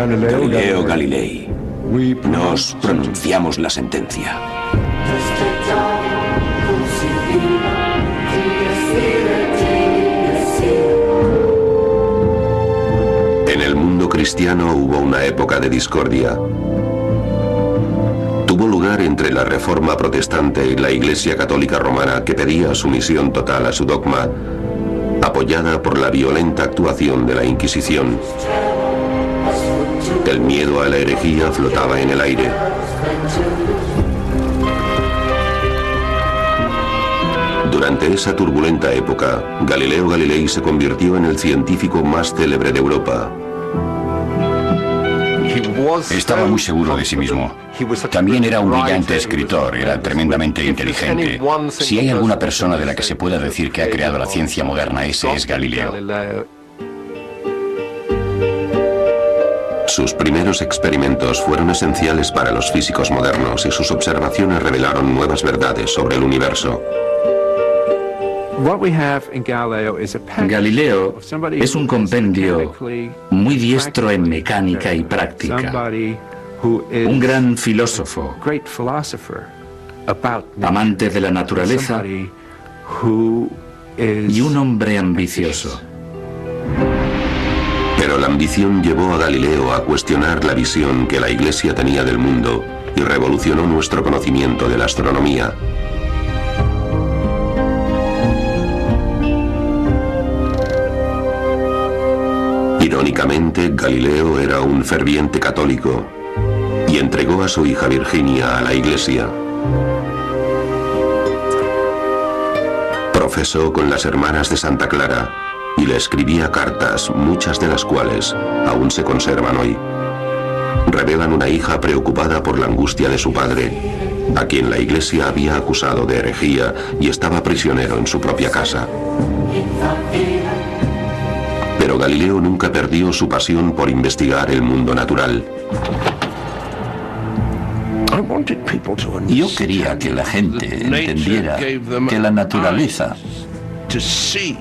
Galileo Galilei, nos pronunciamos la sentencia. En el mundo cristiano hubo una época de discordia. Tuvo lugar entre la Reforma protestante y la Iglesia Católica Romana, que pedía sumisión total a su dogma, apoyada por la violenta actuación de la Inquisición. El miedo a la herejía flotaba en el aire. Durante esa turbulenta época, Galileo Galilei se convirtió en el científico más célebre de Europa. Estaba muy seguro de sí mismo. También era un brillante escritor, era tremendamente inteligente. Si hay alguna persona de la que se pueda decir que ha creado la ciencia moderna, ese es Galileo. Sus primeros experimentos fueron esenciales para los físicos modernos y sus observaciones revelaron nuevas verdades sobre el universo. Galileo es un compendio muy diestro en mecánica y práctica, un gran filósofo, amante de la naturaleza y un hombre ambicioso. Pero la ambición llevó a Galileo a cuestionar la visión que la Iglesia tenía del mundo y revolucionó nuestro conocimiento de la astronomía. Irónicamente, Galileo era un ferviente católico y entregó a su hija Virginia a la Iglesia. Profesó con las hermanas de Santa Clara y le escribía cartas, muchas de las cuales aún se conservan hoy. Revelan una hija preocupada por la angustia de su padre, a quien la Iglesia había acusado de herejía y estaba prisionero en su propia casa. Pero Galileo nunca perdió su pasión por investigar el mundo natural. Yo quería que la gente entendiera que la naturaleza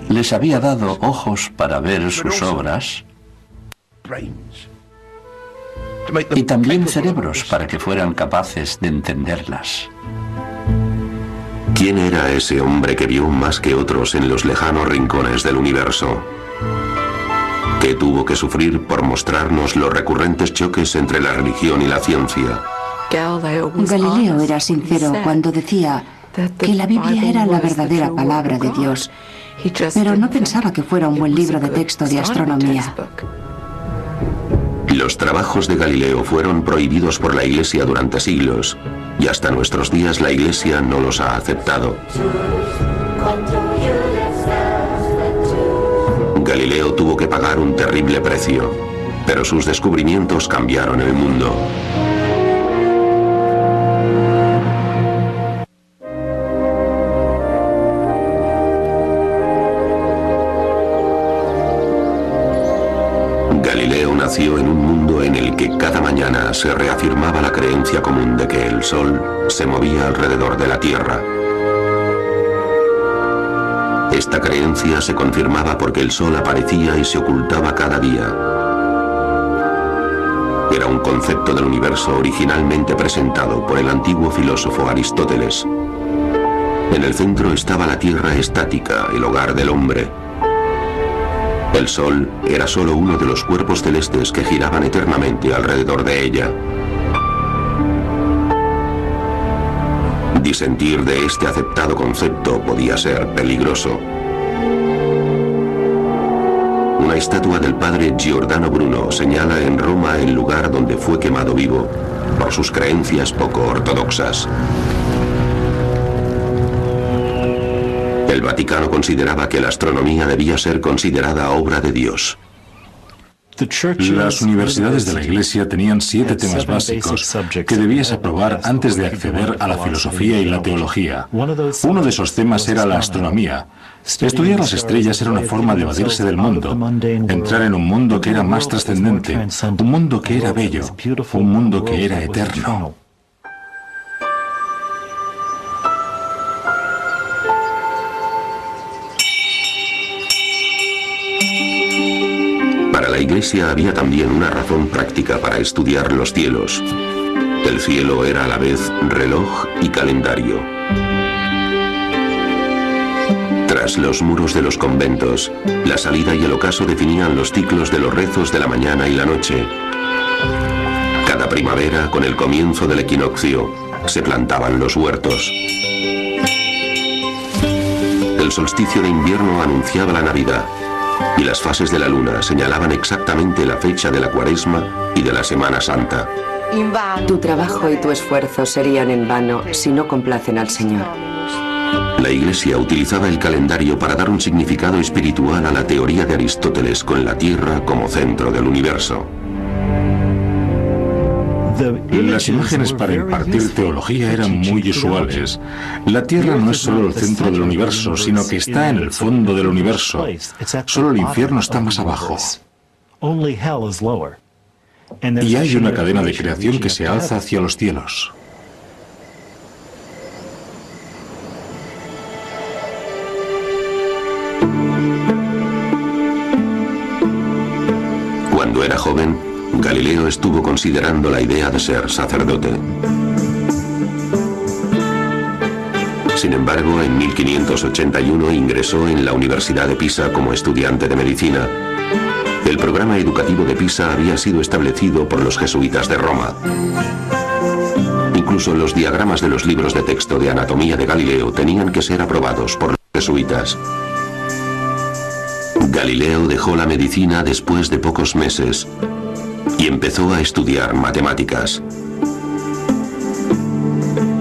les había dado ojos para ver sus obras y también cerebros para que fueran capaces de entenderlas. ¿Quién era ese hombre que vio más que otros en los lejanos rincones del universo? Que tuvo que sufrir por mostrarnos los recurrentes choques entre la religión y la ciencia. Galileo era sincero cuando decía que la Biblia era la verdadera palabra de Dios, pero no pensaba que fuera un buen libro de texto de astronomía. Los trabajos de Galileo fueron prohibidos por la Iglesia durante siglos, y hasta nuestros días la Iglesia no los ha aceptado. Galileo tuvo que pagar un terrible precio, pero sus descubrimientos cambiaron el mundo. Galileo nació en un mundo en el que cada mañana se reafirmaba la creencia común de que el Sol se movía alrededor de la Tierra. Esta creencia se confirmaba porque el Sol aparecía y se ocultaba cada día. Era un concepto del universo originalmente presentado por el antiguo filósofo Aristóteles. En el centro estaba la Tierra estática, el hogar del hombre. El Sol era solo uno de los cuerpos celestes que giraban eternamente alrededor de ella. Disentir de este aceptado concepto podía ser peligroso. Una estatua del padre Giordano Bruno señala en Roma el lugar donde fue quemado vivo por sus creencias poco ortodoxas. El Vaticano consideraba que la astronomía debía ser considerada obra de Dios. Las universidades de la Iglesia tenían 7 temas básicos que debías aprobar antes de acceder a la filosofía y la teología. Uno de esos temas era la astronomía. Estudiar las estrellas era una forma de evadirse del mundo, entrar en un mundo que era más trascendente, un mundo que era bello, un mundo que era eterno. la Iglesia había también una razón práctica para estudiar los cielos. El cielo era a la vez reloj y calendario. Tras los muros de los conventos, la salida y el ocaso definían los ciclos de los rezos de la mañana y la noche. Cada primavera, con el comienzo del equinoccio, se plantaban los huertos. El solsticio de invierno anunciaba la Navidad, y las fases de la luna señalaban exactamente la fecha de la Cuaresma y de la Semana Santa. Tu trabajo y tu esfuerzo serían en vano si no complacen al Señor. La Iglesia utilizaba el calendario para dar un significado espiritual a la teoría de Aristóteles con la Tierra como centro del universo. Las imágenes para impartir teología eran muy usuales. La Tierra no es solo el centro del universo, sino que está en el fondo del universo. Solo el infierno está más abajo. Y hay una cadena de creación que se alza hacia los cielos. Cuando era joven, Galileo estuvo considerando la idea de ser sacerdote. Sin embargo, en 1581 ingresó en la Universidad de Pisa como estudiante de medicina. El programa educativo de Pisa había sido establecido por los jesuitas de Roma. Incluso los diagramas de los libros de texto de anatomía de Galileo tenían que ser aprobados por los jesuitas. Galileo dejó la medicina después de pocos meses y empezó a estudiar matemáticas.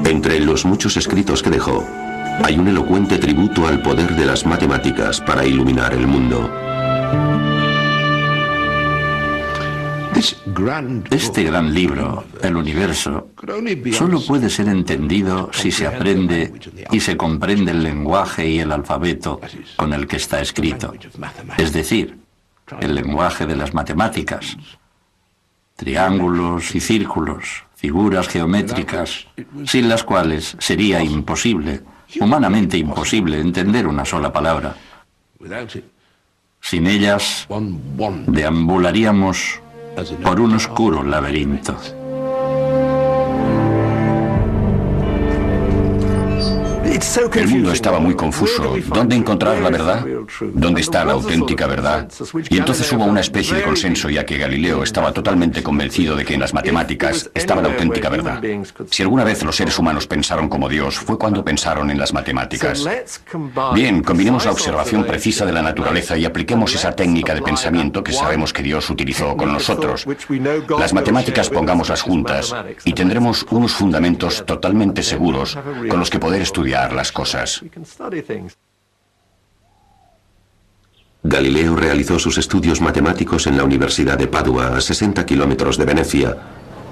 Entre los muchos escritos que dejó, hay un elocuente tributo al poder de las matemáticas para iluminar el mundo. Este gran libro, el universo, solo puede ser entendido si se aprende y se comprende el lenguaje y el alfabeto con el que está escrito, es decir, el lenguaje de las matemáticas. Triángulos y círculos, figuras geométricas, sin las cuales sería imposible, humanamente imposible, entender una sola palabra. Sin ellas, deambularíamos por un oscuro laberinto. El mundo estaba muy confuso. ¿Dónde encontrar la verdad? ¿Dónde está la auténtica verdad? Y entonces hubo una especie de consenso, ya que Galileo estaba totalmente convencido de que en las matemáticas estaba la auténtica verdad. Si alguna vez los seres humanos pensaron como Dios, fue cuando pensaron en las matemáticas. Bien, combinemos la observación precisa de la naturaleza y apliquemos esa técnica de pensamiento que sabemos que Dios utilizó con nosotros. Las matemáticas pongámoslas juntas y tendremos unos fundamentos totalmente seguros con los que poder estudiar las cosas. Galileo realizó sus estudios matemáticos en la Universidad de Padua, a 60 kilómetros de Venecia,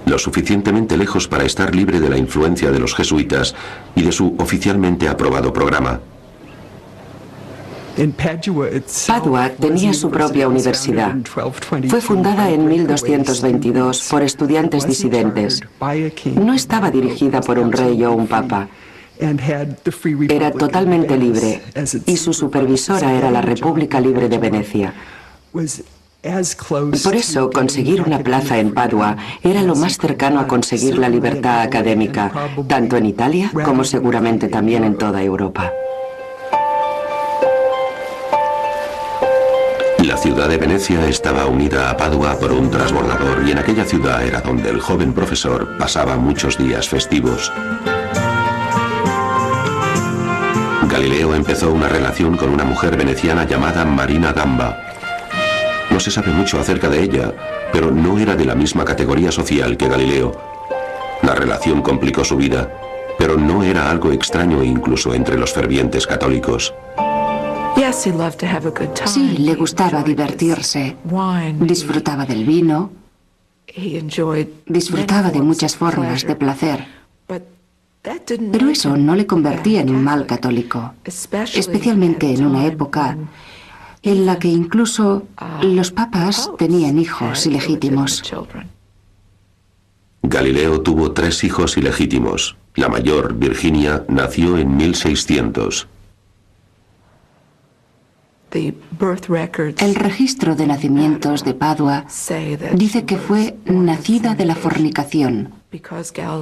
lo suficientemente lejos para estar libre de la influencia de los jesuitas y de su oficialmente aprobado programa. Padua tenía su propia universidad. Fue fundada en 1222 por estudiantes disidentes. No estaba dirigida por un rey o un papa. Era totalmente libre y su supervisora era la República Libre de Venecia. Por eso, conseguir una plaza en Padua era lo más cercano a conseguir la libertad académica, tanto en Italia como seguramente también en toda Europa. La ciudad de Venecia estaba unida a Padua por un transbordador y en aquella ciudad era donde el joven profesor pasaba muchos días festivos. Galileo empezó una relación con una mujer veneciana llamada Marina Gamba. No se sabe mucho acerca de ella, pero no era de la misma categoría social que Galileo. La relación complicó su vida, pero no era algo extraño incluso entre los fervientes católicos. Sí, le gustaba divertirse. Disfrutaba del vino. Disfrutaba de muchas formas de placer. Pero eso no le convertía en un mal católico, especialmente en una época en la que incluso los papas tenían hijos ilegítimos. Galileo tuvo 3 hijos ilegítimos. La mayor, Virginia, nació en 1600. El registro de nacimientos de Padua dice que fue nacida de la fornicación.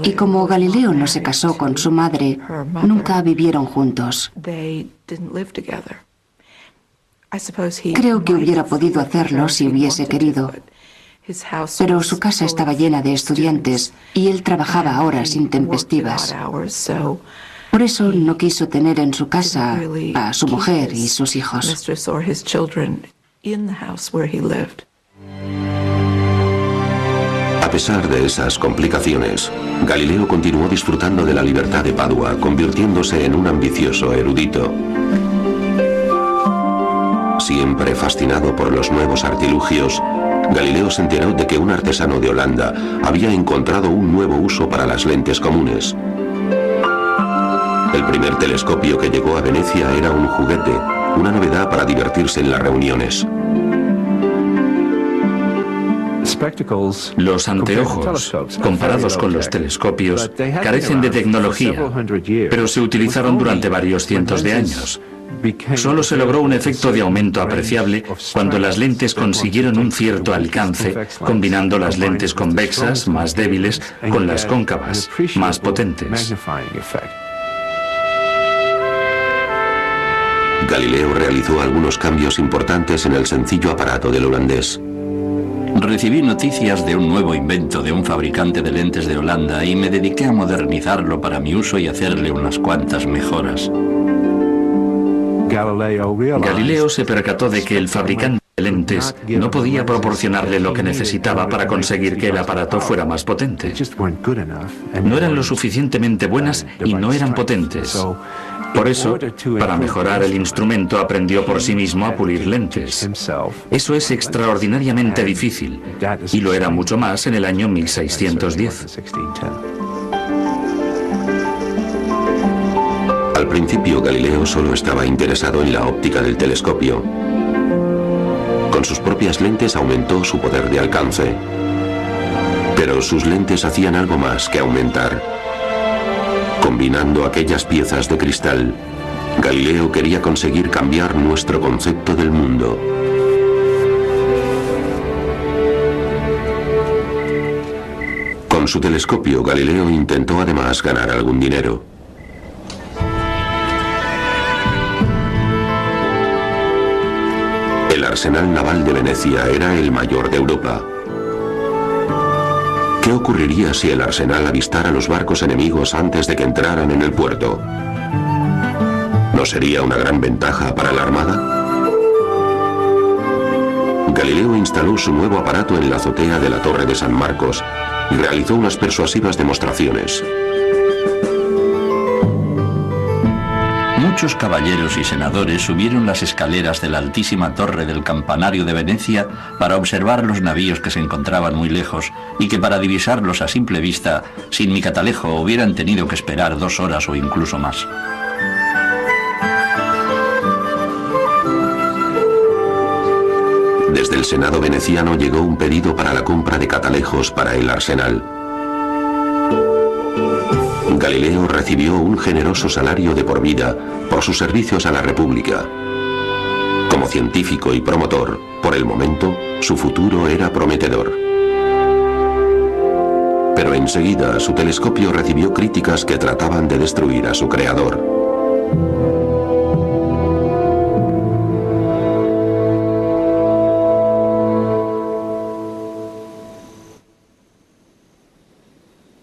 Y como Galileo no se casó con su madre, nunca vivieron juntos. Creo que hubiera podido hacerlo si hubiese querido, pero su casa estaba llena de estudiantes y él trabajaba a horas intempestivas. Por eso no quiso tener en su casa a su mujer y sus hijos. A pesar de esas complicaciones, Galileo continuó disfrutando de la libertad de Padua, convirtiéndose en un ambicioso erudito. Siempre fascinado por los nuevos artilugios, Galileo se enteró de que un artesano de Holanda había encontrado un nuevo uso para las lentes comunes. El primer telescopio que llegó a Venecia era un juguete, una novedad para divertirse en las reuniones. Los anteojos, comparados con los telescopios, carecen de tecnología, pero se utilizaron durante varios cientos de años. Solo se logró un efecto de aumento apreciable cuando las lentes consiguieron un cierto alcance, combinando las lentes convexas, más débiles, con las cóncavas, más potentes. Galileo realizó algunos cambios importantes en el sencillo aparato del holandés. Recibí noticias de un nuevo invento de un fabricante de lentes de Holanda y me dediqué a modernizarlo para mi uso y hacerle unas cuantas mejoras. Galileo se percató de que el fabricante de lentes no podía proporcionarle lo que necesitaba para conseguir que el aparato fuera más potente. No eran lo suficientemente buenas y no eran potentes. Por eso, para mejorar el instrumento, aprendió por sí mismo a pulir lentes. Eso es extraordinariamente difícil, y lo era mucho más en el año 1610. Al principio, Galileo solo estaba interesado en la óptica del telescopio. Con sus propias lentes aumentó su poder de alcance. Pero sus lentes hacían algo más que aumentar. Combinando aquellas piezas de cristal, Galileo quería conseguir cambiar nuestro concepto del mundo. Con su telescopio, Galileo intentó además ganar algún dinero. El arsenal naval de Venecia era el mayor de Europa. ¿Qué ocurriría si el arsenal avistara los barcos enemigos antes de que entraran en el puerto? ¿No sería una gran ventaja para la armada? Galileo instaló su nuevo aparato en la azotea de la Torre de San Marcos y realizó unas persuasivas demostraciones. Muchos caballeros y senadores subieron las escaleras de la altísima torre del campanario de Venecia para observar los navíos que se encontraban muy lejos y que para divisarlos a simple vista, sin mi catalejo, hubieran tenido que esperar 2 horas o incluso más. Desde el Senado veneciano llegó un pedido para la compra de catalejos para el arsenal. Galileo recibió un generoso salario de por vida por sus servicios a la República. Como científico y promotor, por el momento, su futuro era prometedor. Pero enseguida su telescopio recibió críticas que trataban de destruir a su creador.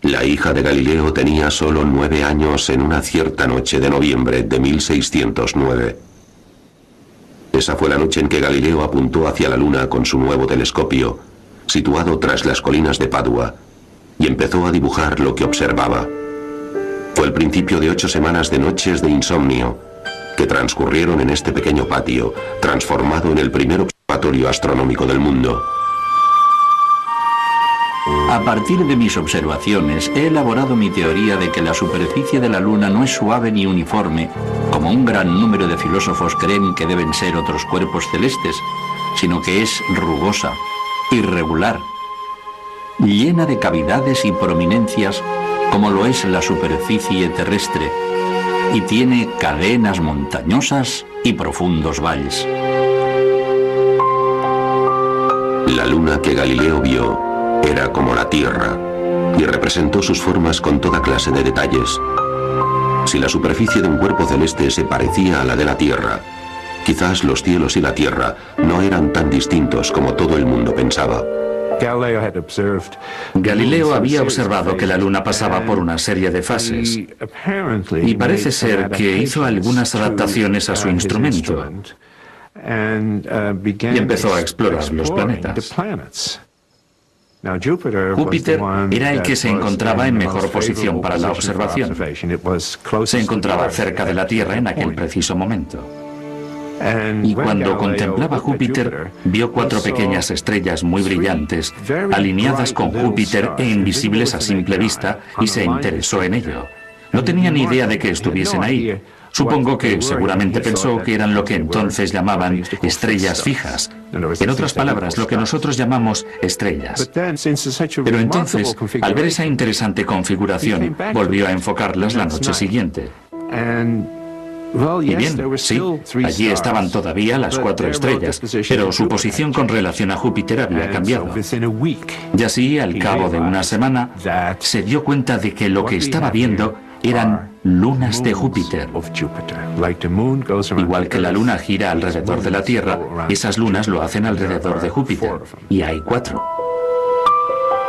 La hija de Galileo tenía solo 9 años en una cierta noche de noviembre de 1609. Esa fue la noche en que Galileo apuntó hacia la luna con su nuevo telescopio, situado tras las colinas de Padua, y empezó a dibujar lo que observaba. Fue el principio de 8 semanas de noches de insomnio, que transcurrieron en este pequeño patio, transformado en el primer observatorio astronómico del mundo. A partir de mis observaciones, he elaborado mi teoría de que la superficie de la Luna no es suave ni uniforme, como un gran número de filósofos creen que deben ser otros cuerpos celestes, sino que es rugosa, irregular, llena de cavidades y prominencias, como lo es la superficie terrestre, y tiene cadenas montañosas y profundos valles. La luna que Galileo vio era como la Tierra y representó sus formas con toda clase de detalles. Si la superficie de un cuerpo celeste se parecía a la de la Tierra, quizás los cielos y la Tierra no eran tan distintos como todo el mundo pensaba. Galileo había observado que la luna pasaba por una serie de fases y parece ser que hizo algunas adaptaciones a su instrumento y empezó a explorar los planetas. Júpiter era el que se encontraba en mejor posición para la observación. Se encontraba cerca de la Tierra en aquel preciso momento. Y cuando contemplaba Júpiter, vio 4 pequeñas estrellas muy brillantes, alineadas con Júpiter e invisibles a simple vista, y se interesó en ello. No tenía ni idea de que estuviesen ahí. Supongo que seguramente pensó que eran lo que entonces llamaban estrellas fijas. En otras palabras, lo que nosotros llamamos estrellas. Pero entonces, al ver esa interesante configuración, volvió a enfocarlas la noche siguiente. Y bien, sí, allí estaban todavía las 4 estrellas, pero su posición con relación a Júpiter había cambiado. Y así, al cabo de una semana, se dio cuenta de que lo que estaba viendo eran lunas de Júpiter. Igual que la luna gira alrededor de la Tierra, esas lunas lo hacen alrededor de Júpiter. Y hay 4.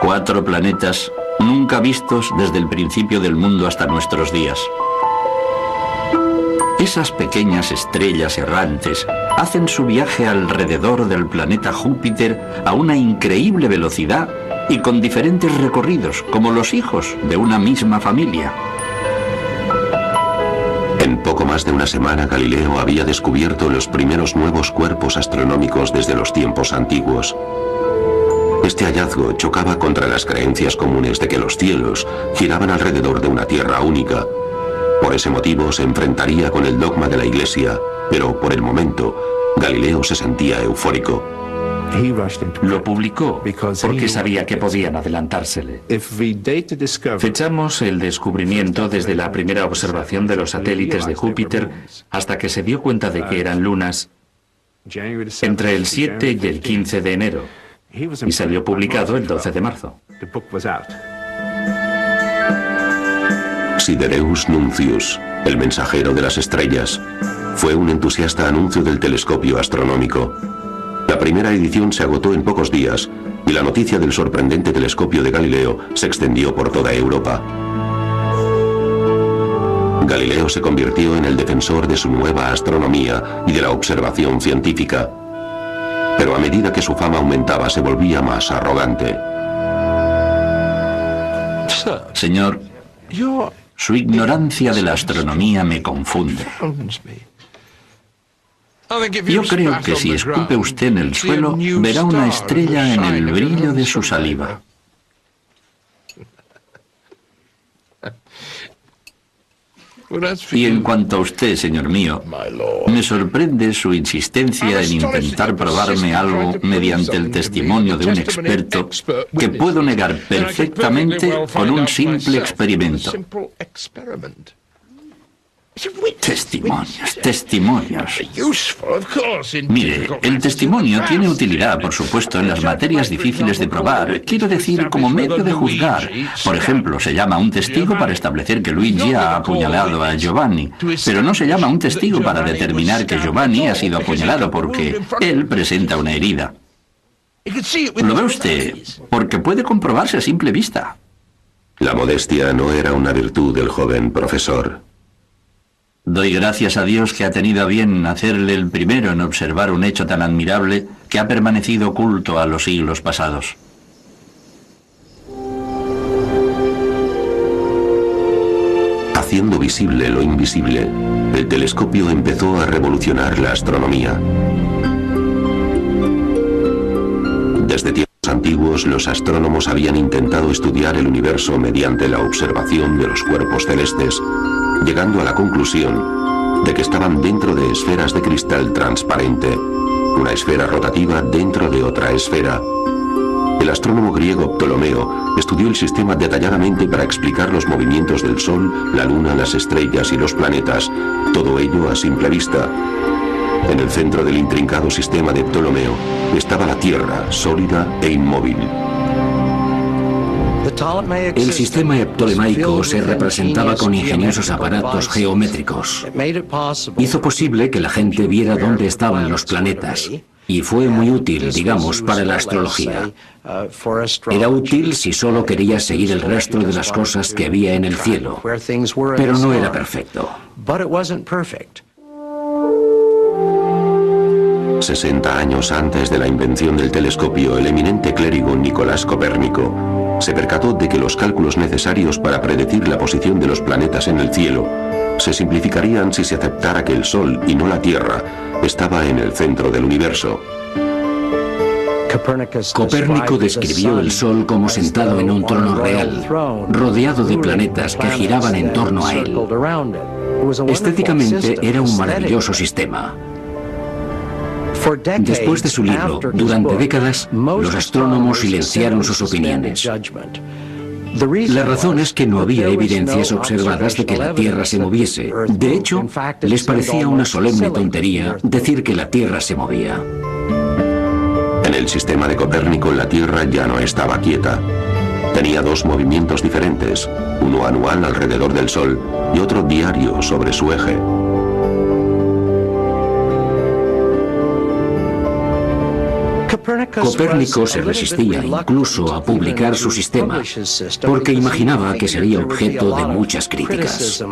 4 planetas nunca vistos desde el principio del mundo hasta nuestros días. Esas pequeñas estrellas errantes hacen su viaje alrededor del planeta Júpiter a una increíble velocidad y con diferentes recorridos, como los hijos de una misma familia. En poco más de una semana, Galileo había descubierto los primeros nuevos cuerpos astronómicos desde los tiempos antiguos. Este hallazgo chocaba contra las creencias comunes de que los cielos giraban alrededor de una Tierra única. Por ese motivo se enfrentaría con el dogma de la Iglesia, pero por el momento, Galileo se sentía eufórico. Lo publicó porque sabía que podían adelantársele. Fechamos el descubrimiento desde la primera observación de los satélites de Júpiter hasta que se dio cuenta de que eran lunas entre el 7 y el 15 de enero y salió publicado el 12 de marzo. Sidereus Nuncius, el mensajero de las estrellas, fue un entusiasta anuncio del telescopio astronómico. La primera edición se agotó en pocos días y la noticia del sorprendente telescopio de Galileo se extendió por toda Europa. Galileo se convirtió en el defensor de su nueva astronomía y de la observación científica. Pero a medida que su fama aumentaba, se volvía más arrogante. Señor, su ignorancia de la astronomía me confunde. Yo creo que si escupe usted en el suelo, verá una estrella en el brillo de su saliva. Y en cuanto a usted, señor mío, me sorprende su insistencia en intentar probarme algo mediante el testimonio de un experto que puedo negar perfectamente con un simple experimento. Testimonios, testimonios. Mire, el testimonio tiene utilidad, por supuesto, en las materias difíciles de probar. Quiero decir, como medio de juzgar. Por ejemplo, se llama a un testigo para establecer que Luigi ha apuñalado a Giovanni, pero no se llama a un testigo para determinar que Giovanni ha sido apuñalado porque él presenta una herida. ¿Lo ve usted? Porque puede comprobarse a simple vista. La modestia no era una virtud del joven profesor. Doy gracias a Dios que ha tenido a bien hacerle el primero en observar un hecho tan admirable que ha permanecido oculto a los siglos pasados. Haciendo visible lo invisible, el telescopio empezó a revolucionar la astronomía. Desde tiempos antiguos, los astrónomos habían intentado estudiar el universo mediante la observación de los cuerpos celestes, llegando a la conclusión de que estaban dentro de esferas de cristal transparente, una esfera rotativa dentro de otra esfera. El astrónomo griego Ptolomeo estudió el sistema detalladamente para explicar los movimientos del Sol, la Luna, las estrellas y los planetas, todo ello a simple vista. En el centro del intrincado sistema de Ptolomeo estaba la Tierra, sólida e inmóvil. El sistema ptolemaico se representaba con ingeniosos aparatos geométricos. Hizo posible que la gente viera dónde estaban los planetas. Y fue muy útil, digamos, para la astrología. Era útil si solo querías seguir el rastro de las cosas que había en el cielo, pero no era perfecto. 60 años antes de la invención del telescopio, el eminente clérigo Nicolás Copérnico se percató de que los cálculos necesarios para predecir la posición de los planetas en el cielo se simplificarían si se aceptara que el Sol, y no la Tierra, estaba en el centro del universo. Copérnico describió el Sol como sentado en un trono real, rodeado de planetas que giraban en torno a él. Estéticamente era un maravilloso sistema. Después de su libro, durante décadas, los astrónomos silenciaron sus opiniones. La razón es que no había evidencias observadas de que la Tierra se moviese. De hecho, les parecía una solemne tontería decir que la Tierra se movía. En el sistema de Copérnico, la Tierra ya no estaba quieta. Tenía dos movimientos diferentes, uno anual alrededor del Sol y otro diario sobre su eje. Copérnico se resistía incluso a publicar su sistema, porque imaginaba que sería objeto de muchas críticas.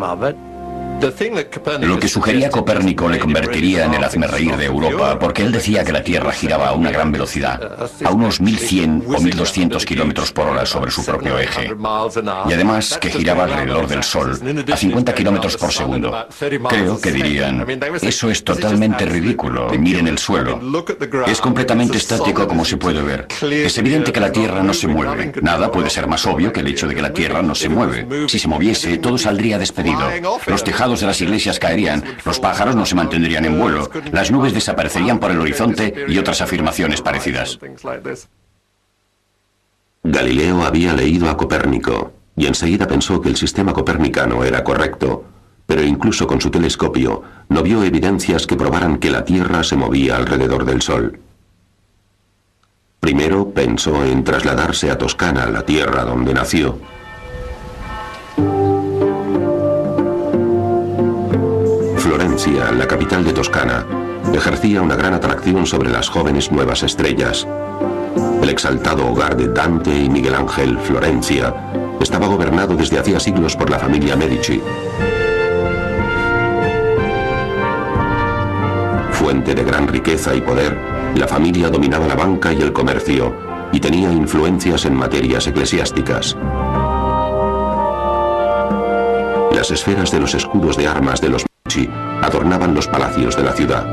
Lo que sugería Copérnico le convertiría en el hazmerreír de Europa, porque él decía que la Tierra giraba a una gran velocidad, a unos 1100 o 1200 kilómetros por hora sobre su propio eje, y además que giraba alrededor del Sol a 50 kilómetros por segundo. Creo que dirían, eso es totalmente ridículo, miren el suelo. Es completamente estático como se puede ver. Es evidente que la Tierra no se mueve. Nada puede ser más obvio que el hecho de que la Tierra no se mueve. Si se moviese, todo saldría despedido. Los tejados de las iglesias caerían, los pájaros no se mantendrían en vuelo, las nubes desaparecerían por el horizonte y otras afirmaciones parecidas. Galileo había leído a Copérnico y enseguida pensó que el sistema copernicano era correcto, pero incluso con su telescopio no vio evidencias que probaran que la Tierra se movía alrededor del Sol. Primero pensó en trasladarse a Toscana, la tierra donde nació. Florencia, la capital de Toscana, ejercía una gran atracción sobre las jóvenes nuevas estrellas. El exaltado hogar de Dante y Miguel Ángel, Florencia, estaba gobernado desde hacía siglos por la familia Medici. Fuente de gran riqueza y poder, la familia dominaba la banca y el comercio y tenía influencias en materias eclesiásticas. Las esferas de los escudos de armas de los Medici adornaban los palacios de la ciudad.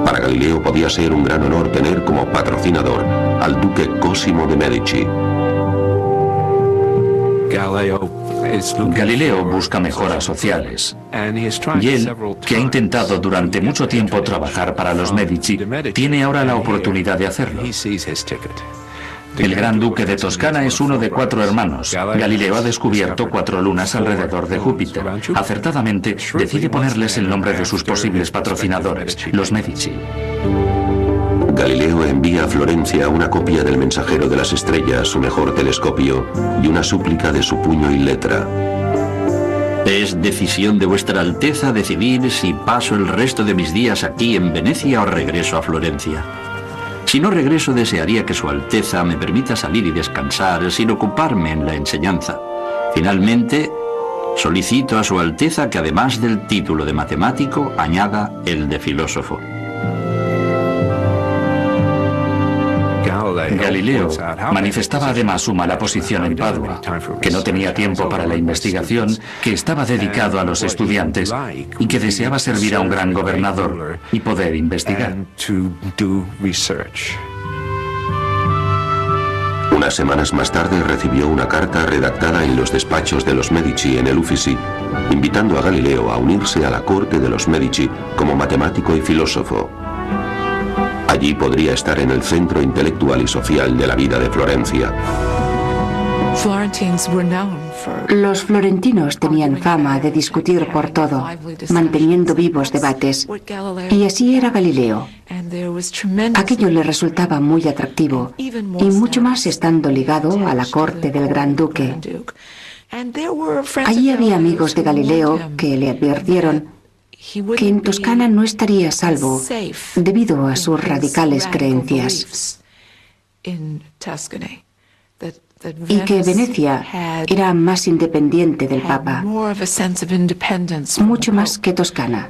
Para Galileo podía ser un gran honor tener como patrocinador al duque Cosimo de Medici. Galileo busca mejoras sociales. Y él, que ha intentado durante mucho tiempo trabajar para los Medici, tiene ahora la oportunidad de hacerlo. El gran duque de Toscana es uno de 4 hermanos. Galileo ha descubierto 4 lunas alrededor de Júpiter. Acertadamente, decide ponerles el nombre de sus posibles patrocinadores, los Medici. Galileo envía a Florencia una copia del Mensajero de las Estrellas, su mejor telescopio, y una súplica de su puño y letra. Es decisión de vuestra Alteza decidir si paso el resto de mis días aquí en Venecia o regreso a Florencia. Si no regreso, desearía que Su Alteza me permita salir y descansar sin ocuparme en la enseñanza. Finalmente, solicito a Su Alteza que además del título de matemático, añada el de filósofo. Galileo manifestaba además su mala posición en Padua, que no tenía tiempo para la investigación, que estaba dedicado a los estudiantes y que deseaba servir a un gran gobernador y poder investigar. Unas semanas más tarde recibió una carta redactada en los despachos de los Medici en el Uffizi, invitando a Galileo a unirse a la corte de los Medici como matemático y filósofo. Allí Allí podría estar en el centro intelectual y social de la vida de Florencia. Los florentinos tenían fama de discutir por todo, manteniendo vivos debates, y así era Galileo. Aquello le resultaba muy atractivo, y mucho más estando ligado a la corte del gran duque. Allí había amigos de Galileo que le advirtieron que en Toscana no estaría a salvo debido a sus radicales creencias, y que Venecia era más independiente del Papa, mucho más que Toscana.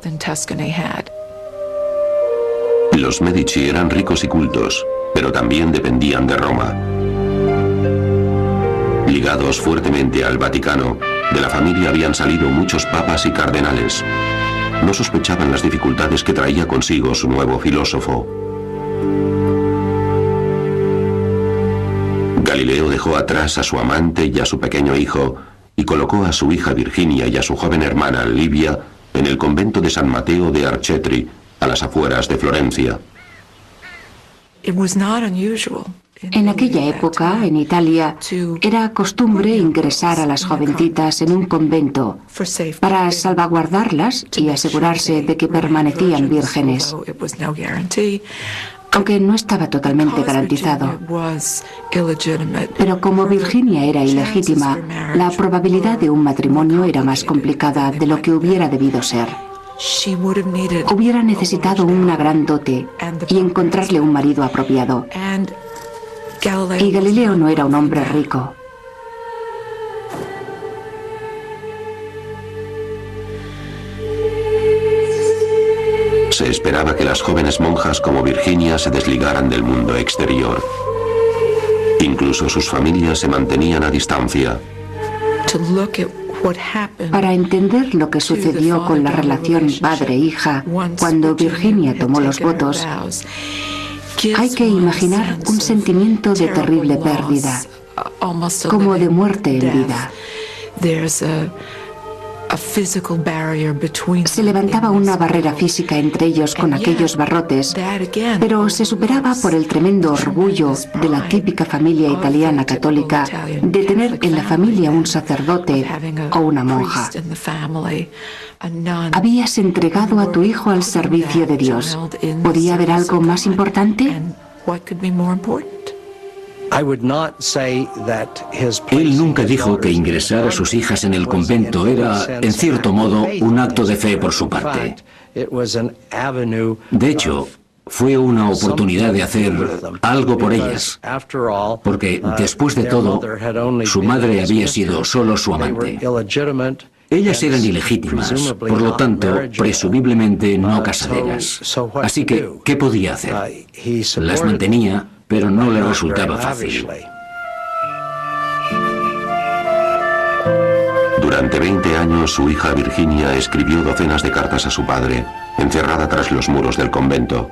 Los Medici eran ricos y cultos, pero también dependían de Roma. Ligados fuertemente al Vaticano, de la familia habían salido muchos papas y cardenales. No sospechaban las dificultades que traía consigo su nuevo filósofo. Galileo dejó atrás a su amante y a su pequeño hijo y colocó a su hija Virginia y a su joven hermana Livia en el convento de San Mateo de Arcetri, a las afueras de Florencia. En aquella época, en Italia, era costumbre ingresar a las jovencitas en un convento para salvaguardarlas y asegurarse de que permanecían vírgenes, aunque no estaba totalmente garantizado. Pero como Virginia era ilegítima, la probabilidad de un matrimonio era más complicada de lo que hubiera debido ser. Hubiera necesitado una gran dote y encontrarle un marido apropiado. Y Galileo no era un hombre rico. Se esperaba que las jóvenes monjas como Virginia se desligaran del mundo exterior. Incluso sus familias se mantenían a distancia. Para entender lo que sucedió con la relación padre-hija cuando Virginia tomó los votos, hay que imaginar un sentimiento de terrible pérdida, como de muerte en vida. Se levantaba una barrera física entre ellos con aquellos barrotes, pero se superaba por el tremendo orgullo de la típica familia italiana católica de tener en la familia un sacerdote o una monja. Habías entregado a tu hijo al servicio de Dios. ¿Podía haber algo más importante? Él nunca dijo que ingresar a sus hijas en el convento era, en cierto modo, un acto de fe por su parte. De hecho, fue una oportunidad de hacer algo por ellas, porque, después de todo, su madre había sido solo su amante. Ellas eran ilegítimas, por lo tanto, presumiblemente no casaderas. Así que, ¿qué podía hacer? Las mantenía, pero no le resultaba fácil. Durante 20 años, su hija Virginia escribió docenas de cartas a su padre, encerrada tras los muros del convento.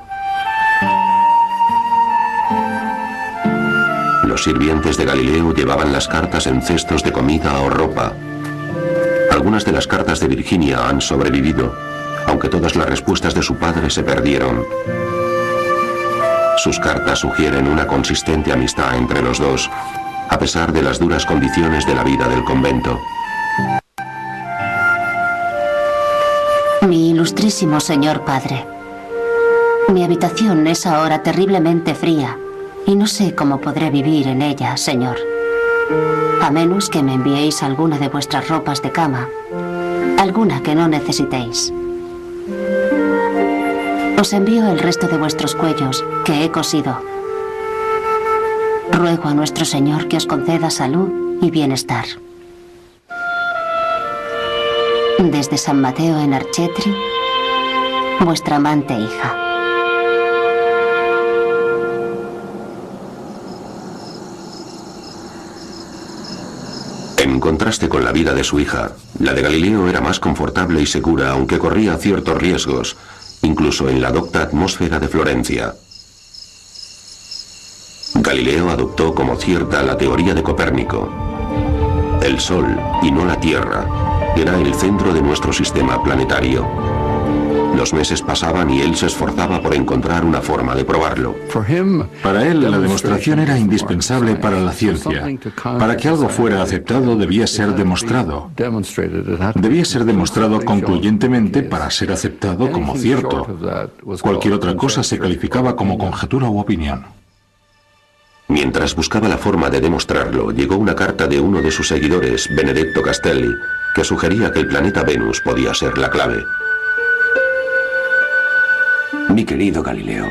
Los sirvientes de Galileo llevaban las cartas en cestos de comida o ropa. Algunas de las cartas de Virginia han sobrevivido, aunque todas las respuestas de su padre se perdieron. Sus cartas sugieren una consistente amistad entre los dos, a pesar de las duras condiciones de la vida del convento. Mi ilustrísimo señor padre, mi habitación es ahora terriblemente fría y no sé cómo podré vivir en ella, señor. A menos que me enviéis alguna de vuestras ropas de cama, alguna que no necesitéis. Os envío el resto de vuestros cuellos, que he cosido. Ruego a nuestro Señor que os conceda salud y bienestar. Desde San Mateo en Arcetri, vuestra amante hija. En contraste con la vida de su hija, la de Galileo era más confortable y segura, aunque corría ciertos riesgos, incluso en la docta atmósfera de Florencia. Galileo adoptó como cierta la teoría de Copérnico. El Sol, y no la Tierra, era el centro de nuestro sistema planetario. Los meses pasaban y él se esforzaba por encontrar una forma de probarlo. Para él, la demostración era indispensable para la ciencia. Para que algo fuera aceptado, debía ser demostrado. Debía ser demostrado concluyentemente para ser aceptado como cierto. Cualquier otra cosa se calificaba como conjetura u opinión. Mientras buscaba la forma de demostrarlo, llegó una carta de uno de sus seguidores, Benedetto Castelli, que sugería que el planeta Venus podía ser la clave. Mi querido Galileo,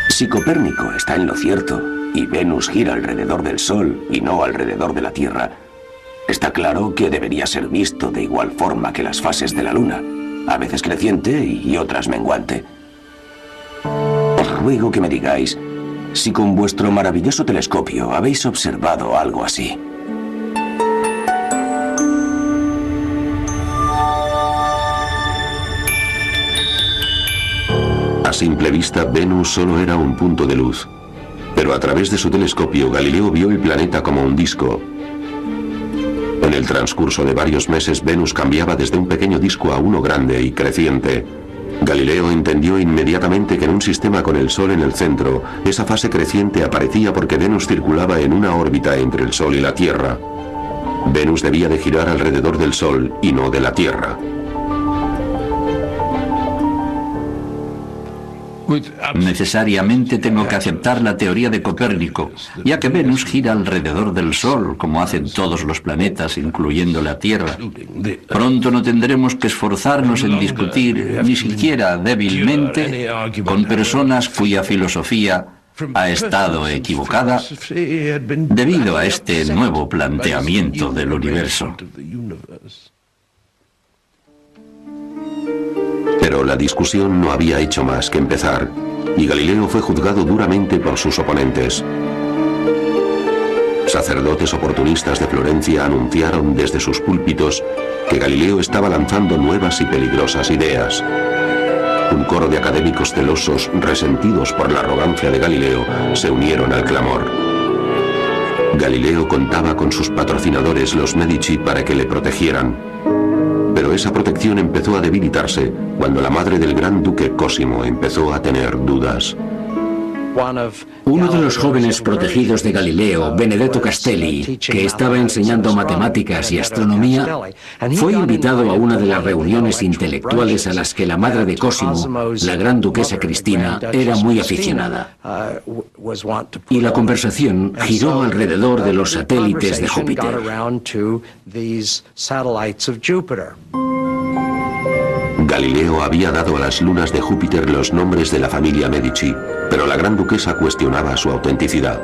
si Copérnico está en lo cierto y Venus gira alrededor del Sol y no alrededor de la Tierra, está claro que debería ser visto de igual forma que las fases de la Luna, a veces creciente y otras menguante. Os ruego que me digáis si con vuestro maravilloso telescopio habéis observado algo así. A simple vista, Venus solo era un punto de luz. Pero a través de su telescopio, Galileo vio el planeta como un disco. En el transcurso de varios meses, Venus cambiaba desde un pequeño disco a uno grande y creciente. Galileo entendió inmediatamente que en un sistema con el Sol en el centro, esa fase creciente aparecía porque Venus circulaba en una órbita entre el Sol y la Tierra. Venus debía de girar alrededor del Sol y no de la Tierra. Necesariamente tengo que aceptar la teoría de Copérnico, ya que Venus gira alrededor del Sol, como hacen todos los planetas, incluyendo la Tierra. Pronto no tendremos que esforzarnos en discutir, ni siquiera débilmente, con personas cuya filosofía ha estado equivocada debido a este nuevo planteamiento del universo. Pero la discusión no había hecho más que empezar, y Galileo fue juzgado duramente por sus oponentes. Sacerdotes oportunistas de Florencia anunciaron desde sus púlpitos que Galileo estaba lanzando nuevas y peligrosas ideas. Un coro de académicos celosos, resentidos por la arrogancia de Galileo, se unieron al clamor. Galileo contaba con sus patrocinadores, los Medici, para que le protegieran. Pero esa protección empezó a debilitarse cuando la madre del gran duque Cosimo empezó a tener dudas. Uno de los jóvenes protegidos de Galileo, Benedetto Castelli, que estaba enseñando matemáticas y astronomía, fue invitado a una de las reuniones intelectuales a las que la madre de Cosimo, la gran duquesa Cristina, era muy aficionada. Y la conversación giró alrededor de los satélites de Júpiter. Galileo había dado a las lunas de Júpiter los nombres de la familia Medici, pero la gran duquesa cuestionaba su autenticidad.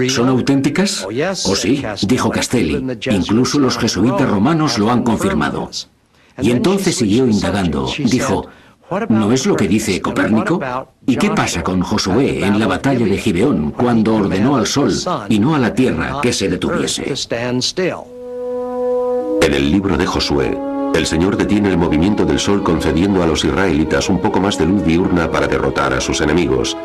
¿Son auténticas? Oh sí, dijo Castelli. Incluso los jesuitas romanos lo han confirmado. Y entonces siguió indagando. Dijo, ¿no es lo que dice Copérnico? ¿Y qué pasa con Josué en la batalla de Gibeón cuando ordenó al sol y no a la tierra que se detuviese? En el libro de Josué, el Señor detiene el movimiento del sol concediendo a los israelitas un poco más de luz diurna para derrotar a sus enemigos.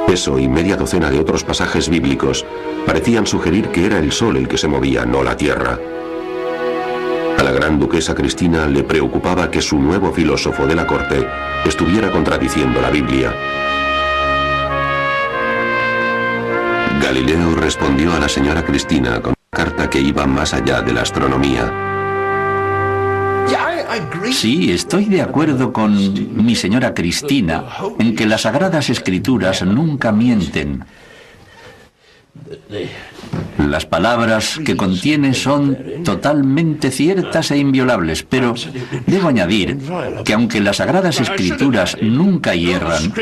Eso y media docena de otros pasajes bíblicos parecían sugerir que era el sol el que se movía, no la tierra. A la gran duquesa Cristina le preocupaba que su nuevo filósofo de la corte estuviera contradiciendo la Biblia. Galileo respondió a la señora Cristina con una carta que iba más allá de la astronomía. Sí, estoy de acuerdo con mi señora Cristina en que las Sagradas Escrituras nunca mienten. Las palabras que contiene son totalmente ciertas e inviolables, pero debo añadir que aunque las Sagradas Escrituras nunca hierran,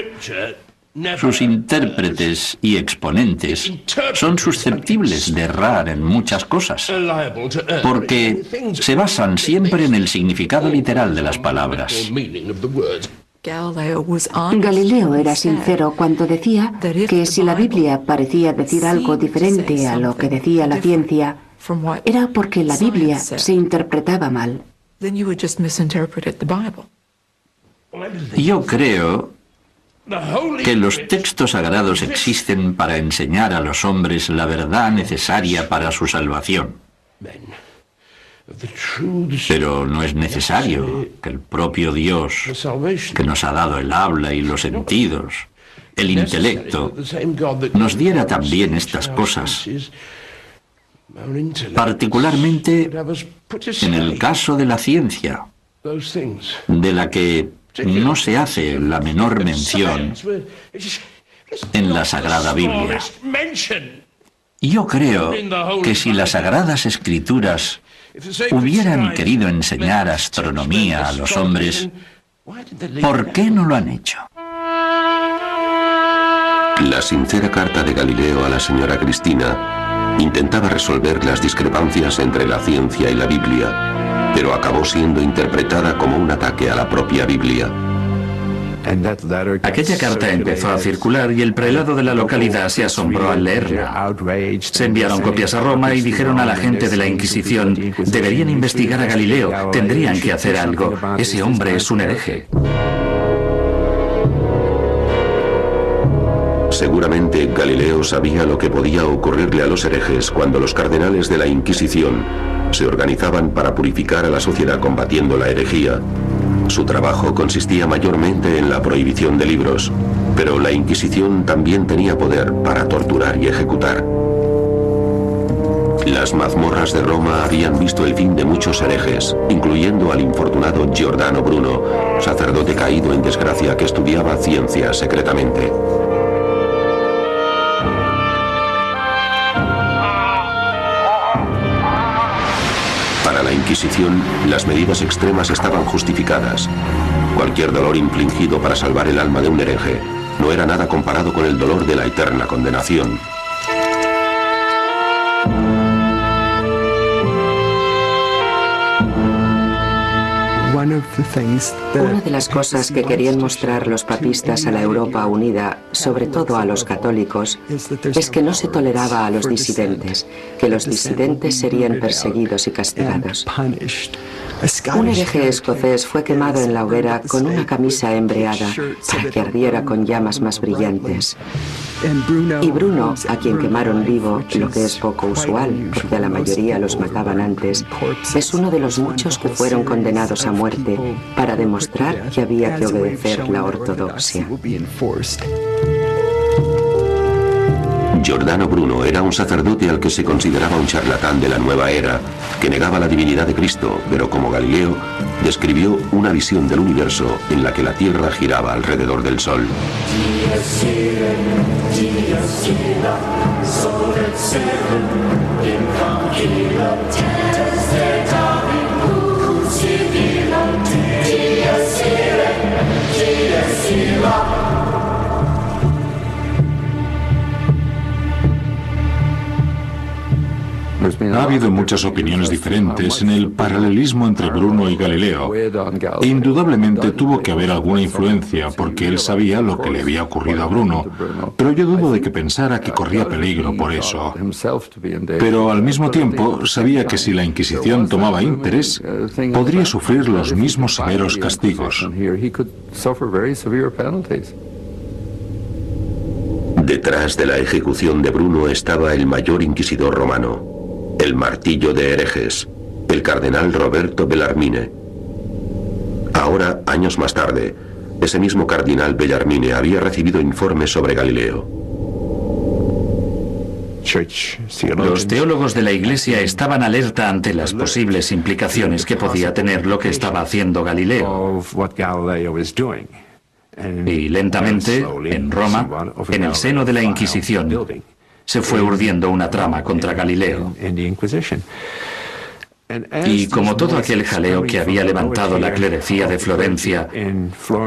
sus intérpretes y exponentes son susceptibles de errar en muchas cosas, porque se basan siempre en el significado literal de las palabras. Galileo era sincero cuando decía que si la Biblia parecía decir algo diferente a lo que decía la ciencia, era porque la Biblia se interpretaba mal. Yo creo que los textos sagrados existen para enseñar a los hombres la verdad necesaria para su salvación. Pero no es necesario que el propio Dios, que nos ha dado el habla y los sentidos, el intelecto, nos diera también estas cosas, particularmente en el caso de la ciencia, de la que no se hace la menor mención en la Sagrada Biblia. Yo creo que si las Sagradas Escrituras hubieran querido enseñar astronomía a los hombres, ¿por qué no lo han hecho? La sincera carta de Galileo a la señora Cristina intentaba resolver las discrepancias entre la ciencia y la Biblia, pero acabó siendo interpretada como un ataque a la propia Biblia. Aquella carta empezó a circular y el prelado de la localidad se asombró al leerla. Se enviaron copias a Roma y dijeron a la gente de la Inquisición: deberían investigar a Galileo, tendrían que hacer algo. Ese hombre es un hereje. Seguramente Galileo sabía lo que podía ocurrirle a los herejes cuando los cardenales de la Inquisición se organizaban para purificar a la sociedad combatiendo la herejía. Su trabajo consistía mayormente en la prohibición de libros, pero la Inquisición también tenía poder para torturar y ejecutar. Las mazmorras de Roma habían visto el fin de muchos herejes, incluyendo al infortunado Giordano Bruno, sacerdote caído en desgracia que estudiaba ciencia secretamente. Para la Inquisición, las medidas extremas estaban justificadas. Cualquier dolor infligido para salvar el alma de un hereje no era nada comparado con el dolor de la eterna condenación. Una de las cosas que querían mostrar los papistas a la Europa unida, sobre todo a los católicos, es que no se toleraba a los disidentes, que los disidentes serían perseguidos y castigados. Un hereje escocés fue quemado en la hoguera con una camisa embreada para que ardiera con llamas más brillantes. Y Bruno, a quien quemaron vivo, lo que es poco usual, porque a la mayoría los mataban antes, es uno de los muchos que fueron condenados a muerte para demostrar que había que obedecer la ortodoxia. Giordano Bruno era un sacerdote al que se consideraba un charlatán de la nueva era, que negaba la divinidad de Cristo, pero como Galileo, describió una visión del universo en la que la Tierra giraba alrededor del Sol. Ha habido muchas opiniones diferentes en el paralelismo entre Bruno y Galileo. E indudablemente tuvo que haber alguna influencia porque él sabía lo que le había ocurrido a Bruno, pero yo dudo de que pensara que corría peligro por eso. Pero al mismo tiempo sabía que si la Inquisición tomaba interés, podría sufrir los mismos severos castigos. Detrás de la ejecución de Bruno estaba el mayor inquisidor romano, el martillo de herejes, el cardenal Roberto Bellarmine. Ahora, años más tarde, ese mismo cardenal Bellarmine había recibido informes sobre Galileo. Los teólogos de la Iglesia estaban alerta ante las posibles implicaciones que podía tener lo que estaba haciendo Galileo. Y lentamente, en Roma, en el seno de la Inquisición, se fue urdiendo una trama contra Galileo. Y como todo aquel jaleo que había levantado la clerecía de Florencia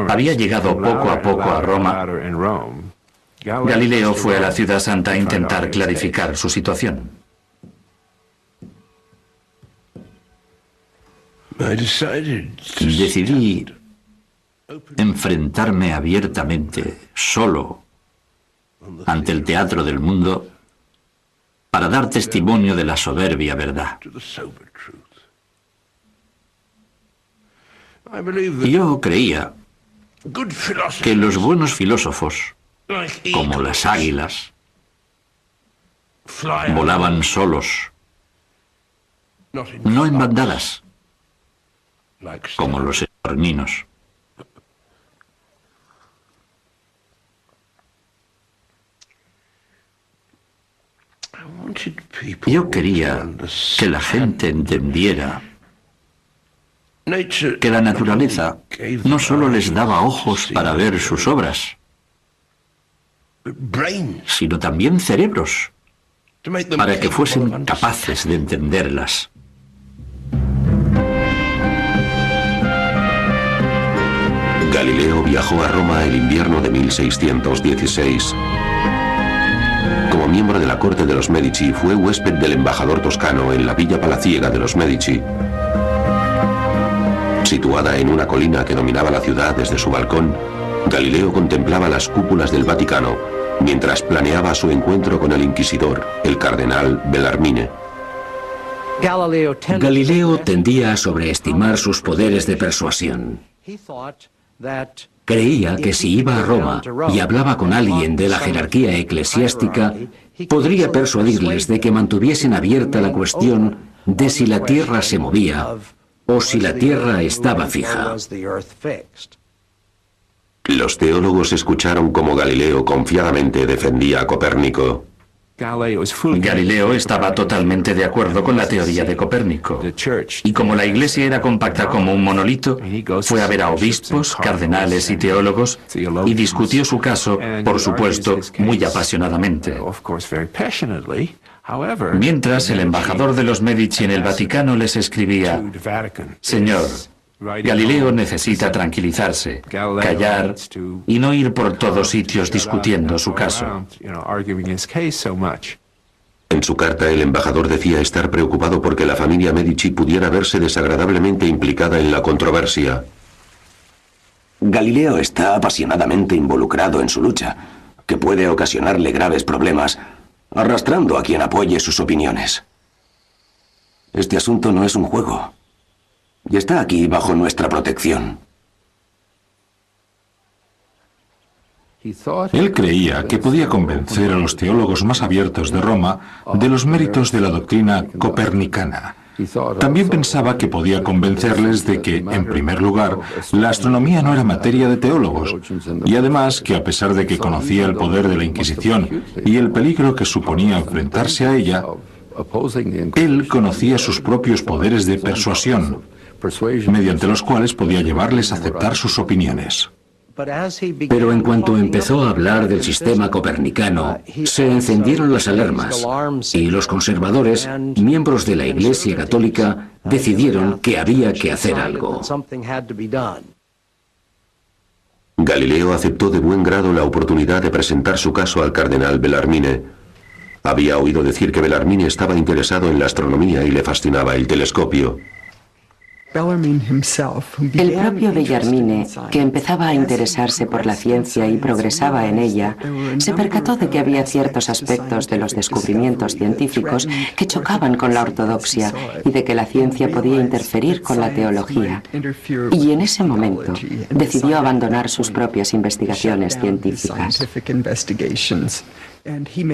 había llegado poco a poco a Roma, Galileo fue a la ciudad santa a intentar clarificar su situación. Decidí enfrentarme abiertamente, solo, ante el teatro del mundo, para dar testimonio de la soberbia verdad. Yo creía que los buenos filósofos, como las águilas, volaban solos no en bandadas, como los estorninos. Yo quería que la gente entendiera que la naturaleza no solo les daba ojos para ver sus obras, sino también cerebros, para que fuesen capaces de entenderlas. Galileo viajó a Roma el invierno de 1616. Como miembro de la corte de los Medici, fue huésped del embajador toscano en la villa palaciega de los Medici. Situada en una colina que dominaba la ciudad desde su balcón, Galileo contemplaba las cúpulas del Vaticano, mientras planeaba su encuentro con el inquisidor, el cardenal Bellarmine. Galileo tendía a sobreestimar sus poderes de persuasión. Creía que si iba a Roma y hablaba con alguien de la jerarquía eclesiástica, podría persuadirles de que mantuviesen abierta la cuestión de si la tierra se movía o si la tierra estaba fija. Los teólogos escucharon cómo Galileo confiadamente defendía a Copérnico. Galileo estaba totalmente de acuerdo con la teoría de Copérnico. Y como la Iglesia era compacta como un monolito, fue a ver a obispos, cardenales y teólogos y discutió su caso, por supuesto, muy apasionadamente. Mientras, el embajador de los Medici en el Vaticano les escribía: Señor, Galileo necesita tranquilizarse, callar y no ir por todos sitios discutiendo su caso. En su carta, el embajador decía estar preocupado porque la familia Medici pudiera verse desagradablemente implicada en la controversia. Galileo está apasionadamente involucrado en su lucha, que puede ocasionarle graves problemas, arrastrando a quien apoye sus opiniones. Este asunto no es un juego. Y está aquí bajo nuestra protección. Él creía que podía convencer a los teólogos más abiertos de Roma de los méritos de la doctrina copernicana. También pensaba que podía convencerles de que, en primer lugar, la astronomía no era materia de teólogos, y además que, a pesar de que conocía el poder de la Inquisición y el peligro que suponía enfrentarse a ella, él conocía sus propios poderes de persuasión, mediante los cuales podía llevarles a aceptar sus opiniones. Pero en cuanto empezó a hablar del sistema copernicano, se encendieron las alarmas y los conservadores, miembros de la Iglesia Católica, decidieron que había que hacer algo. Galileo aceptó de buen grado la oportunidad de presentar su caso al cardenal Bellarmine. Había oído decir que Bellarmine estaba interesado en la astronomía y le fascinaba el telescopio. El propio Bellarmine, que empezaba a interesarse por la ciencia y progresaba en ella, se percató de que había ciertos aspectos de los descubrimientos científicos que chocaban con la ortodoxia y de que la ciencia podía interferir con la teología. Y en ese momento decidió abandonar sus propias investigaciones científicas.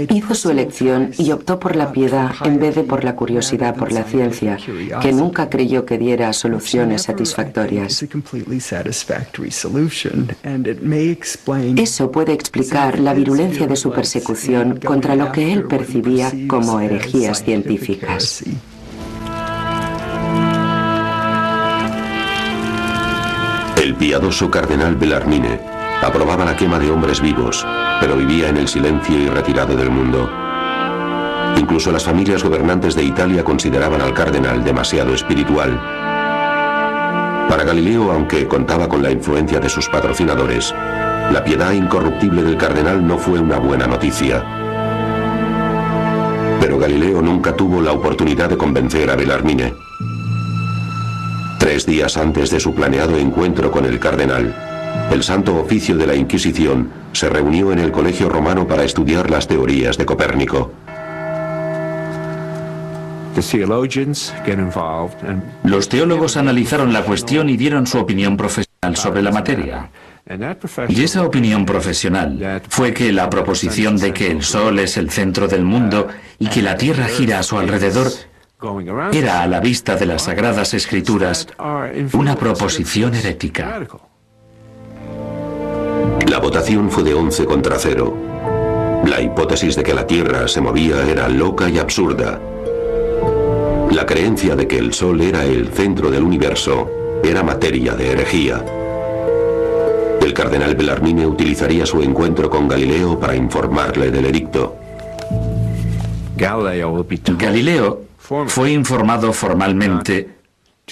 Hizo su elección y optó por la piedad en vez de por la curiosidad por la ciencia, que nunca creyó que diera soluciones satisfactorias. Eso puede explicar la virulencia de su persecución contra lo que él percibía como herejías científicas. El piadoso cardenal Bellarmine aprobaba la quema de hombres vivos, pero vivía en el silencio y retirado del mundo. Incluso las familias gobernantes de Italia consideraban al cardenal demasiado espiritual. Para Galileo, aunque contaba con la influencia de sus patrocinadores, la piedad incorruptible del cardenal no fue una buena noticia. Pero Galileo nunca tuvo la oportunidad de convencer a Bellarmine. 3 días antes de su planeado encuentro con el cardenal, el Santo Oficio de la Inquisición se reunió en el Colegio Romano para estudiar las teorías de Copérnico. Los teólogos analizaron la cuestión y dieron su opinión profesional sobre la materia. Y esa opinión profesional fue que la proposición de que el Sol es el centro del mundo y que la Tierra gira a su alrededor era a la vista de las Sagradas Escrituras una proposición herética. La votación fue de 11 contra 0. La hipótesis de que la Tierra se movía era loca y absurda. La creencia de que el Sol era el centro del universo era materia de herejía. El cardenal Bellarmine utilizaría su encuentro con Galileo para informarle del edicto. Galileo fue informado formalmente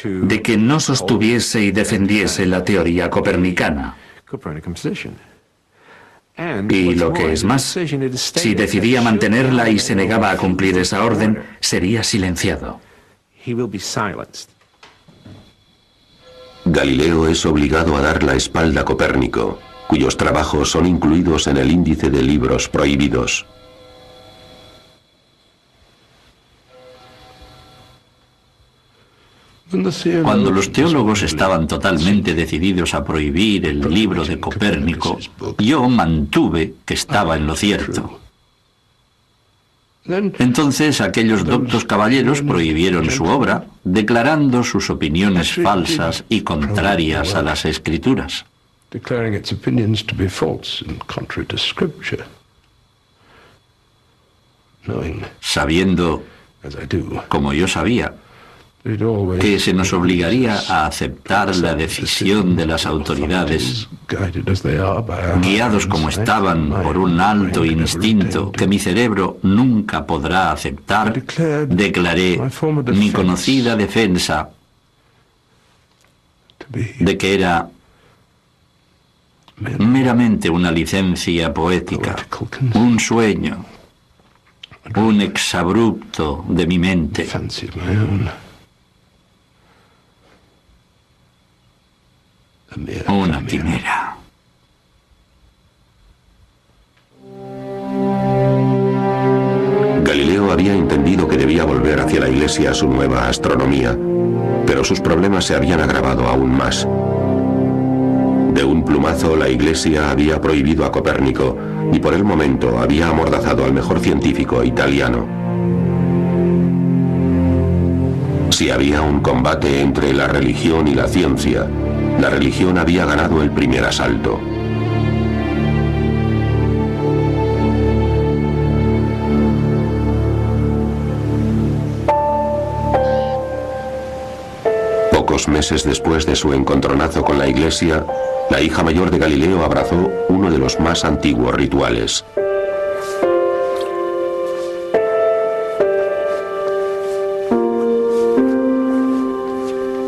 de que no sostuviese y defendiese la teoría copernicana. Y lo que es más, si decidía mantenerla y se negaba a cumplir esa orden, sería silenciado. Galileo es obligado a dar la espalda a Copérnico, cuyos trabajos son incluidos en el índice de libros prohibidos. Cuando los teólogos estaban totalmente decididos a prohibir el libro de Copérnico, yo mantuve que estaba en lo cierto. Entonces aquellos doctos caballeros prohibieron su obra, declarando sus opiniones falsas y contrarias a las Escrituras. Sabiendo, como yo sabía, que se nos obligaría a aceptar la decisión de las autoridades, guiados como estaban por un alto instinto que mi cerebro nunca podrá aceptar, declaré mi conocida defensa de que era meramente una licencia poética, un sueño, un exabrupto de mi mente. Una quimera. Galileo había entendido que debía volver hacia la Iglesia su nueva astronomía, pero sus problemas se habían agravado aún más. De un plumazo, la Iglesia había prohibido a Copérnico y por el momento había amordazado al mejor científico italiano. Si había un combate entre la religión y la ciencia, la religión había ganado el primer asalto. Pocos meses después de su encontronazo con la Iglesia, la hija mayor de Galileo abrazó uno de los más antiguos rituales.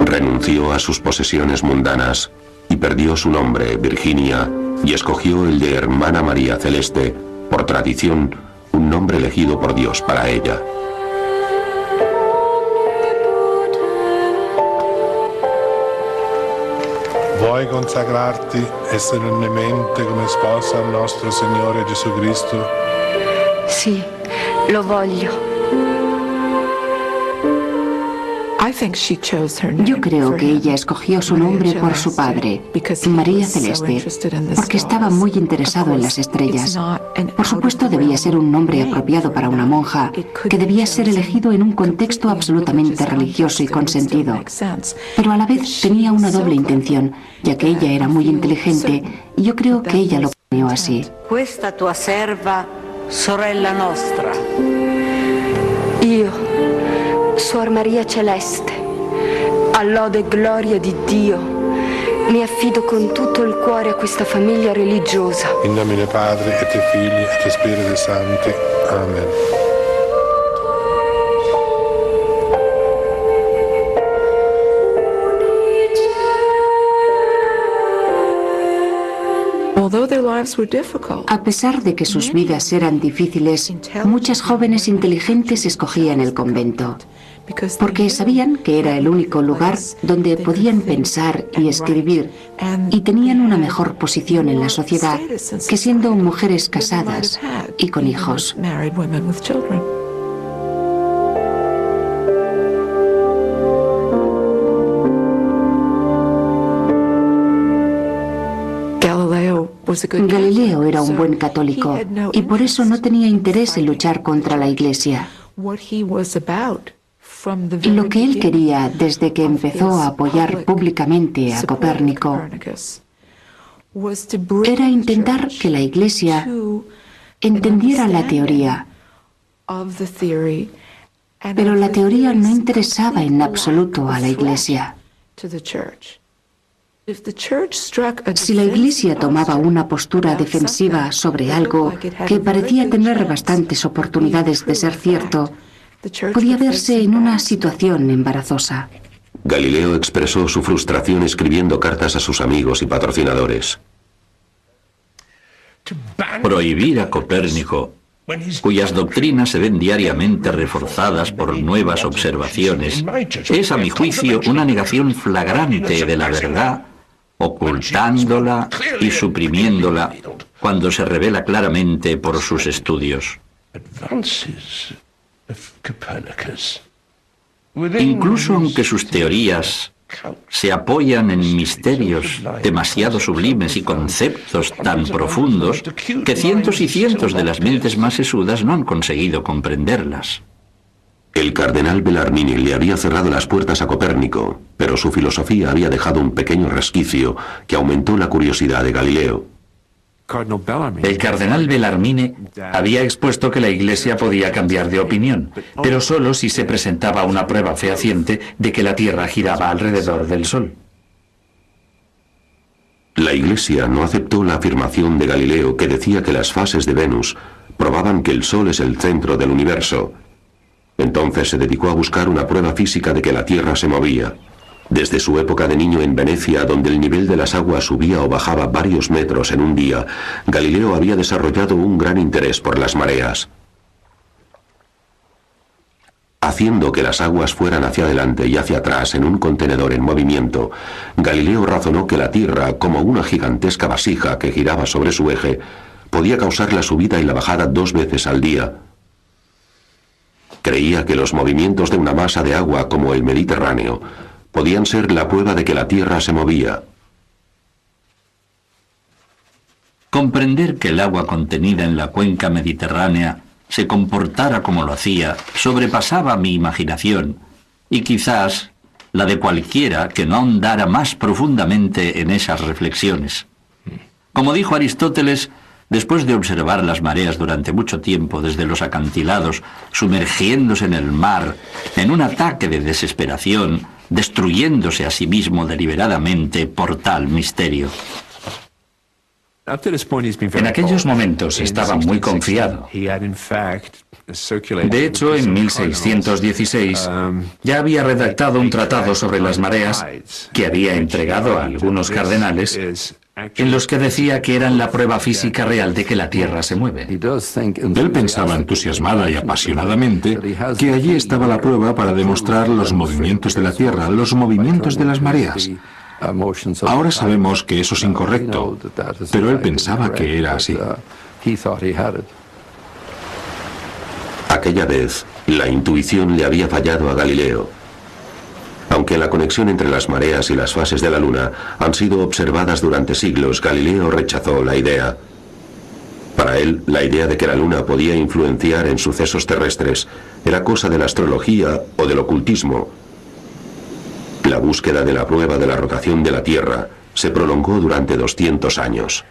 Renunció a sus posesiones mundanas y perdió su nombre, Virginia, y escogió el de Hermana María Celeste, por tradición, un nombre elegido por Dios para ella. Vuoi consacrarti solennemente come sposa al nostro Signore Gesù Cristo? Sì, lo voglio. Yo creo que ella escogió su nombre por su padre, María Celeste, porque estaba muy interesado en las estrellas. Por supuesto, debía ser un nombre apropiado para una monja, que debía ser elegido en un contexto absolutamente religioso y consentido. Pero a la vez tenía una doble intención, ya que ella era muy inteligente, y yo creo que ella lo planeó así. Questa tua serva, sorella nostra. Io, Suor Maria Celeste, a lode e gloria di Dio, mi affido con tutto il cuore a questa famiglia religiosa. In nomine Padre et Filii et Spiriti Sancti. Amen. A pesar de que sus vidas eran difíciles, muchas jóvenes inteligentes escogían el convento, porque sabían que era el único lugar donde podían pensar y escribir, y tenían una mejor posición en la sociedad que siendo mujeres casadas y con hijos. Galileo era un buen católico y por eso no tenía interés en luchar contra la Iglesia. Lo que él quería desde que empezó a apoyar públicamente a Copérnico era intentar que la Iglesia entendiera la teoría, pero la teoría no interesaba en absoluto a la Iglesia. Si la Iglesia tomaba una postura defensiva sobre algo que parecía tener bastantes oportunidades de ser cierto, podía verse en una situación embarazosa. Galileo expresó su frustración escribiendo cartas a sus amigos y patrocinadores. Prohibir a Copérnico, cuyas doctrinas se ven diariamente reforzadas por nuevas observaciones, es a mi juicio una negación flagrante de la verdad, ocultándola y suprimiéndola cuando se revela claramente por sus estudios. Incluso aunque sus teorías se apoyan en misterios demasiado sublimes y conceptos tan profundos que cientos y cientos de las mentes más sesudas no han conseguido comprenderlas. El cardenal Bellarmine le había cerrado las puertas a Copérnico, pero su filosofía había dejado un pequeño resquicio que aumentó la curiosidad de Galileo. El cardenal Bellarmine había expuesto que la Iglesia podía cambiar de opinión, pero solo si se presentaba una prueba fehaciente de que la Tierra giraba alrededor del Sol. La Iglesia no aceptó la afirmación de Galileo que decía que las fases de Venus probaban que el Sol es el centro del universo. Entonces se dedicó a buscar una prueba física de que la Tierra se movía. Desde su época de niño en Venecia, donde el nivel de las aguas subía o bajaba varios metros en un día, Galileo había desarrollado un gran interés por las mareas. Haciendo que las aguas fueran hacia adelante y hacia atrás en un contenedor en movimiento, Galileo razonó que la Tierra, como una gigantesca vasija que giraba sobre su eje, podía causar la subida y la bajada 2 veces al día. Creía que los movimientos de una masa de agua como el Mediterráneo podían ser la prueba de que la Tierra se movía. Comprender que el agua contenida en la cuenca mediterránea se comportara como lo hacía sobrepasaba mi imaginación y quizás la de cualquiera que no ahondara más profundamente en esas reflexiones. Como dijo Aristóteles, después de observar las mareas durante mucho tiempo desde los acantilados, sumergiéndose en el mar, en un ataque de desesperación, destruyéndose a sí mismo deliberadamente por tal misterio. En aquellos momentos estaba muy confiado. De hecho, en 1616 ya había redactado un tratado sobre las mareas que había entregado a algunos cardenales, en los que decía que eran la prueba física real de que la Tierra se mueve. Él pensaba entusiasmada y apasionadamente que allí estaba la prueba para demostrar los movimientos de la Tierra, los movimientos de las mareas. Ahora sabemos que eso es incorrecto, pero él pensaba que era así. Aquella vez, la intuición le había fallado a Galileo. Aunque la conexión entre las mareas y las fases de la Luna han sido observadas durante siglos, Galileo rechazó la idea. Para él, la idea de que la Luna podía influenciar en sucesos terrestres era cosa de la astrología o del ocultismo. La búsqueda de la prueba de la rotación de la Tierra se prolongó durante 200 años.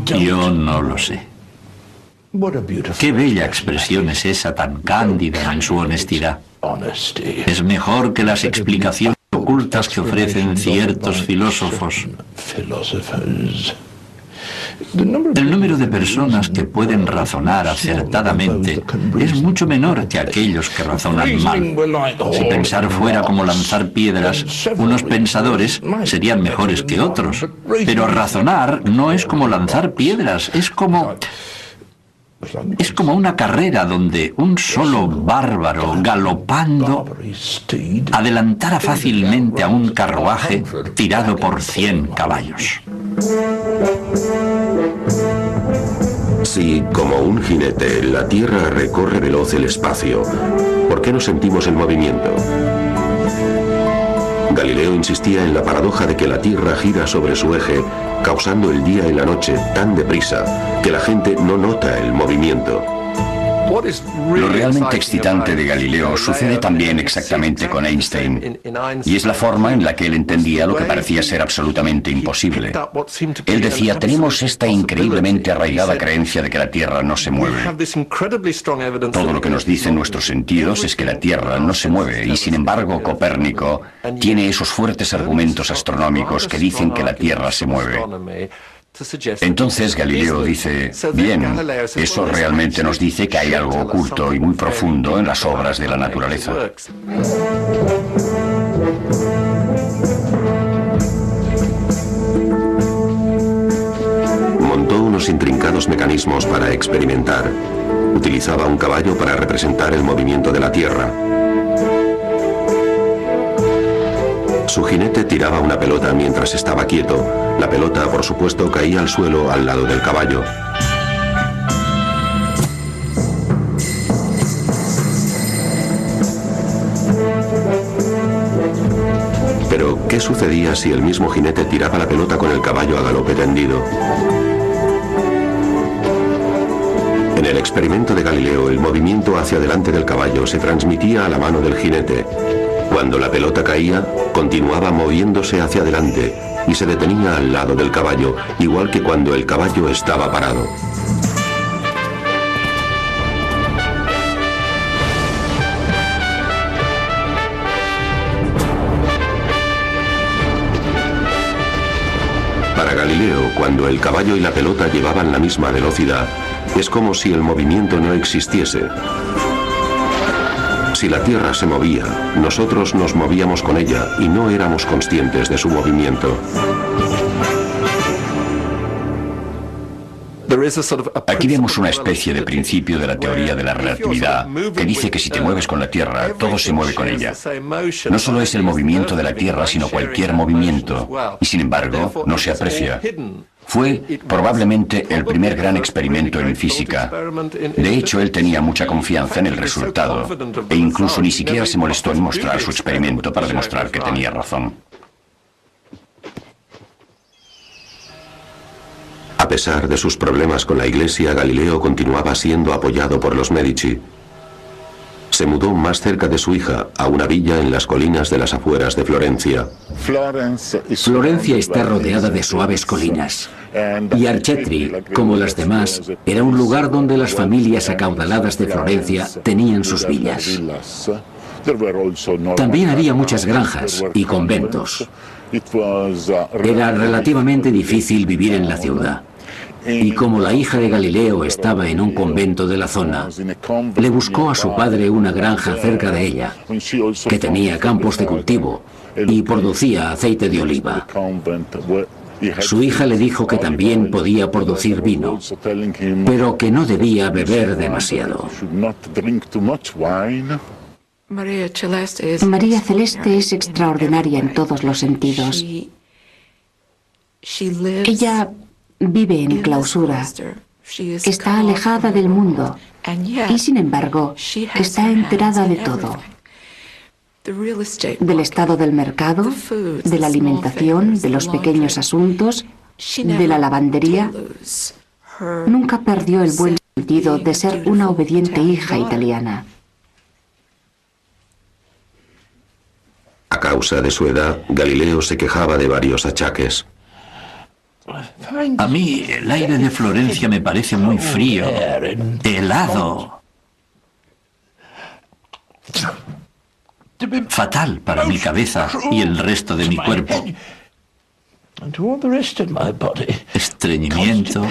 Yo no lo sé. Qué bella expresión es esa tan cándida en su honestidad. Es mejor que las explicaciones ocultas que ofrecen ciertos filósofos. El número de personas que pueden razonar acertadamente es mucho menor que aquellos que razonan mal. Si pensar fuera como lanzar piedras, unos pensadores serían mejores que otros. Pero razonar no es como lanzar piedras, es como una carrera donde un solo bárbaro galopando adelantara fácilmente a un carruaje tirado por 100 caballos. Si, como un jinete, la Tierra recorre veloz el espacio, ¿por qué no sentimos el movimiento? Galileo insistía en la paradoja de que la Tierra gira sobre su eje, causando el día y la noche tan deprisa que la gente no nota el movimiento. Lo realmente excitante de Galileo sucede también exactamente con Einstein, y es la forma en la que él entendía lo que parecía ser absolutamente imposible. Él decía, tenemos esta increíblemente arraigada creencia de que la Tierra no se mueve. Todo lo que nos dicen nuestros sentidos es que la Tierra no se mueve, y sin embargo Copérnico tiene esos fuertes argumentos astronómicos que dicen que la Tierra se mueve. Entonces Galileo dice, bien, eso realmente nos dice que hay algo oculto y muy profundo en las obras de la naturaleza. Montó unos intrincados mecanismos para experimentar. Utilizaba un caballo para representar el movimiento de la Tierra. Su jinete tiraba una pelota mientras estaba quieto. La pelota, por supuesto, caía al suelo al lado del caballo. Pero, ¿qué sucedía si el mismo jinete tiraba la pelota con el caballo a galope tendido? En el experimento de Galileo, el movimiento hacia adelante del caballo se transmitía a la mano del jinete. Cuando la pelota caía, continuaba moviéndose hacia adelante y se detenía al lado del caballo, igual que cuando el caballo estaba parado. Para Galileo, cuando el caballo y la pelota llevaban la misma velocidad, es como si el movimiento no existiese. Si la Tierra se movía, nosotros nos movíamos con ella y no éramos conscientes de su movimiento. Aquí vemos una especie de principio de la teoría de la relatividad que dice que si te mueves con la Tierra, todo se mueve con ella. No solo es el movimiento de la Tierra, sino cualquier movimiento, y sin embargo no se aprecia. Fue probablemente el primer gran experimento en física. De hecho, él tenía mucha confianza en el resultado, e incluso ni siquiera se molestó en mostrar su experimento para demostrar que tenía razón. A pesar de sus problemas con la Iglesia, Galileo continuaba siendo apoyado por los Medici. Se mudó más cerca de su hija, a una villa en las colinas de las afueras de Florencia. Florencia está rodeada de suaves colinas. Y Arcetri, como las demás, era un lugar donde las familias acaudaladas de Florencia tenían sus villas. También había muchas granjas y conventos. Era relativamente difícil vivir en la ciudad. Y como la hija de Galileo estaba en un convento de la zona, le buscó a su padre una granja cerca de ella, que tenía campos de cultivo y producía aceite de oliva. Su hija le dijo que también podía producir vino, pero que no debía beber demasiado. María Celeste es extraordinaria en todos los sentidos. Ella vive en clausura, está alejada del mundo y sin embargo está enterada de todo. Del estado del mercado, de la alimentación, de los pequeños asuntos, de la lavandería. Nunca perdió el buen sentido de ser una obediente hija italiana. A causa de su edad, Galileo se quejaba de varios achaques. A mí el aire de Florencia me parece muy frío, helado. Fatal para mi cabeza y el resto de mi cuerpo. Estreñimiento,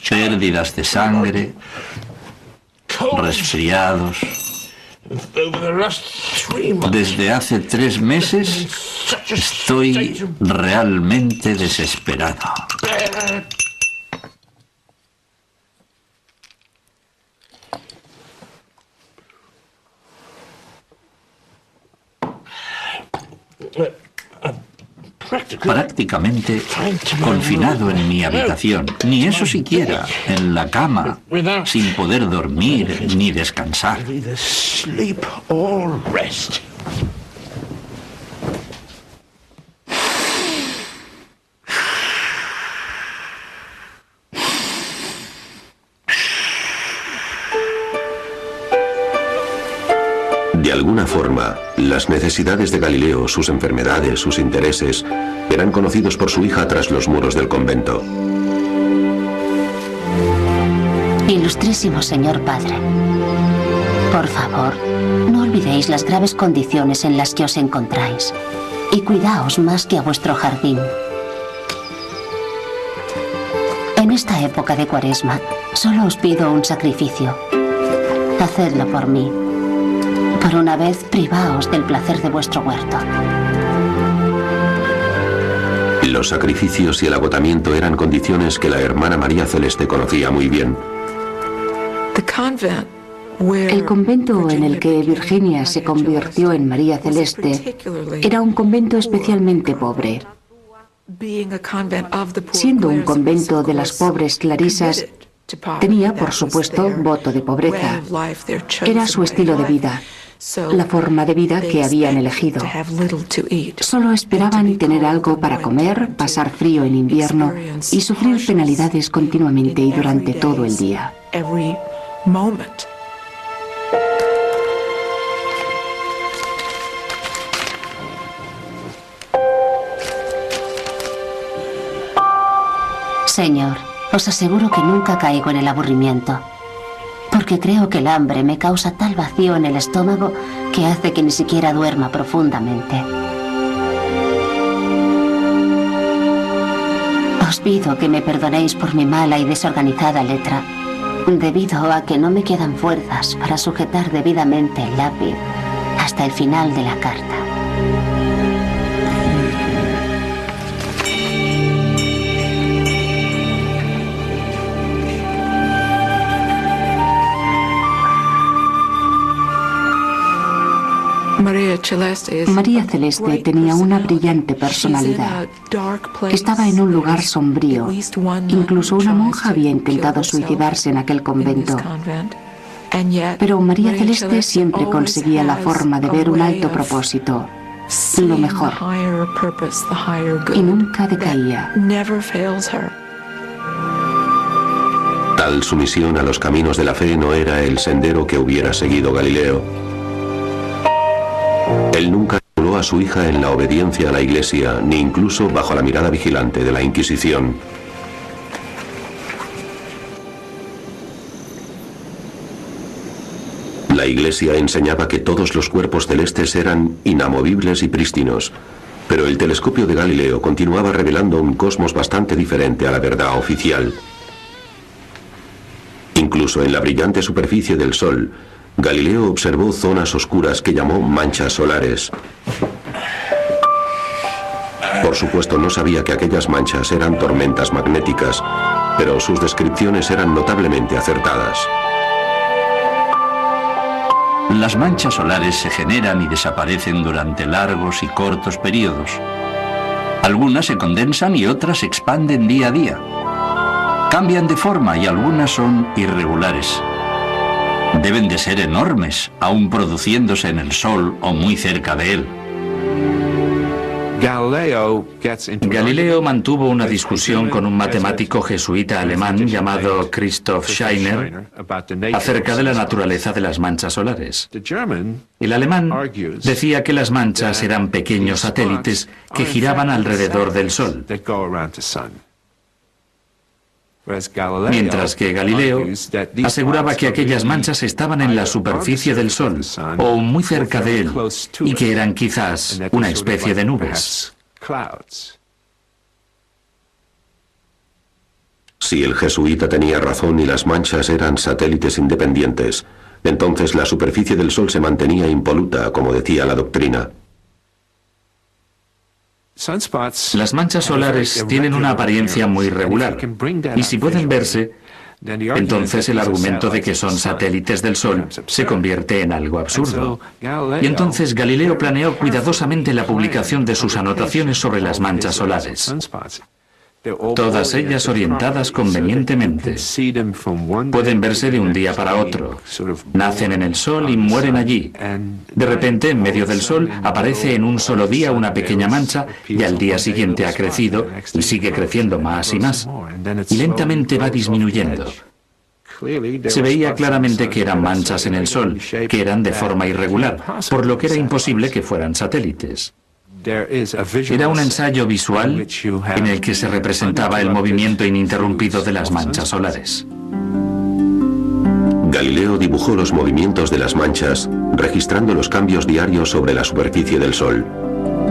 pérdidas de sangre, resfriados. Desde hace 3 meses estoy realmente desesperado. Prácticamente confinado en mi habitación, ni eso siquiera, en la cama, sin poder dormir ni descansar. alguna forma, las necesidades de Galileo, sus enfermedades, sus intereses, eran conocidos por su hija tras los muros del convento. Ilustrísimo señor padre, por favor, no olvidéis las graves condiciones en las que os encontráis y cuidaos más que a vuestro jardín. En esta época de Cuaresma, solo os pido un sacrificio. Hacedlo por mí. Por una vez, privaos del placer de vuestro huerto. Los sacrificios y el agotamiento eran condiciones que la hermana María Celeste conocía muy bien. El convento en el que Virginia se convirtió en María Celeste era un convento especialmente pobre. Siendo un convento de las pobres clarisas, tenía, por supuesto, voto de pobreza. Era su estilo de vida, la forma de vida que habían elegido. Solo esperaban tener algo para comer, pasar frío en invierno y sufrir penalidades continuamente y durante todo el día. Señor, os aseguro que nunca caigo en el aburrimiento, porque creo que el hambre me causa tal vacío en el estómago que hace que ni siquiera duerma profundamente. Os pido que me perdonéis por mi mala y desorganizada letra, debido a que no me quedan fuerzas para sujetar debidamente el lápiz hasta el final de la carta. María Celeste tenía una brillante personalidad. Estaba en un lugar sombrío. Incluso una monja había intentado suicidarse en aquel convento. Pero María Celeste siempre conseguía la forma de ver un alto propósito, lo mejor, y nunca decaía. Tal sumisión a los caminos de la fe no era el sendero que hubiera seguido Galileo. Él nunca estimuló a su hija en la obediencia a la Iglesia, ni incluso bajo la mirada vigilante de la Inquisición. La Iglesia enseñaba que todos los cuerpos celestes eran inamovibles y prístinos, pero el telescopio de Galileo continuaba revelando un cosmos bastante diferente a la verdad oficial. Incluso en la brillante superficie del Sol, Galileo observó zonas oscuras que llamó manchas solares. Por supuesto, no sabía que aquellas manchas eran tormentas magnéticas, pero sus descripciones eran notablemente acertadas. Las manchas solares se generan y desaparecen durante largos y cortos periodos. Algunas se condensan y otras se expanden día a día. Cambian de forma y algunas son irregulares. Deben de ser enormes, aún produciéndose en el Sol o muy cerca de él. Galileo mantuvo una discusión con un matemático jesuita alemán llamado Christoph Scheiner acerca de la naturaleza de las manchas solares. El alemán decía que las manchas eran pequeños satélites que giraban alrededor del Sol, mientras que Galileo aseguraba que aquellas manchas estaban en la superficie del Sol o muy cerca de él y que eran quizás una especie de nubes. Si el jesuita tenía razón y las manchas eran satélites independientes, entonces la superficie del Sol se mantenía impoluta, como decía la doctrina. Las manchas solares tienen una apariencia muy regular, y si pueden verse, entonces el argumento de que son satélites del Sol se convierte en algo absurdo. Y entonces Galileo planeó cuidadosamente la publicación de sus anotaciones sobre las manchas solares, todas ellas orientadas convenientemente. Pueden verse de un día para otro. Nacen en el Sol y mueren allí. De repente, en medio del Sol, aparece en un solo día una pequeña mancha y al día siguiente ha crecido y sigue creciendo más y más. Y lentamente va disminuyendo. Se veía claramente que eran manchas en el Sol, que eran de forma irregular, por lo que era imposible que fueran satélites. Era un ensayo visual en el que se representaba el movimiento ininterrumpido de las manchas solares. Galileo dibujó los movimientos de las manchas, registrando los cambios diarios sobre la superficie del Sol.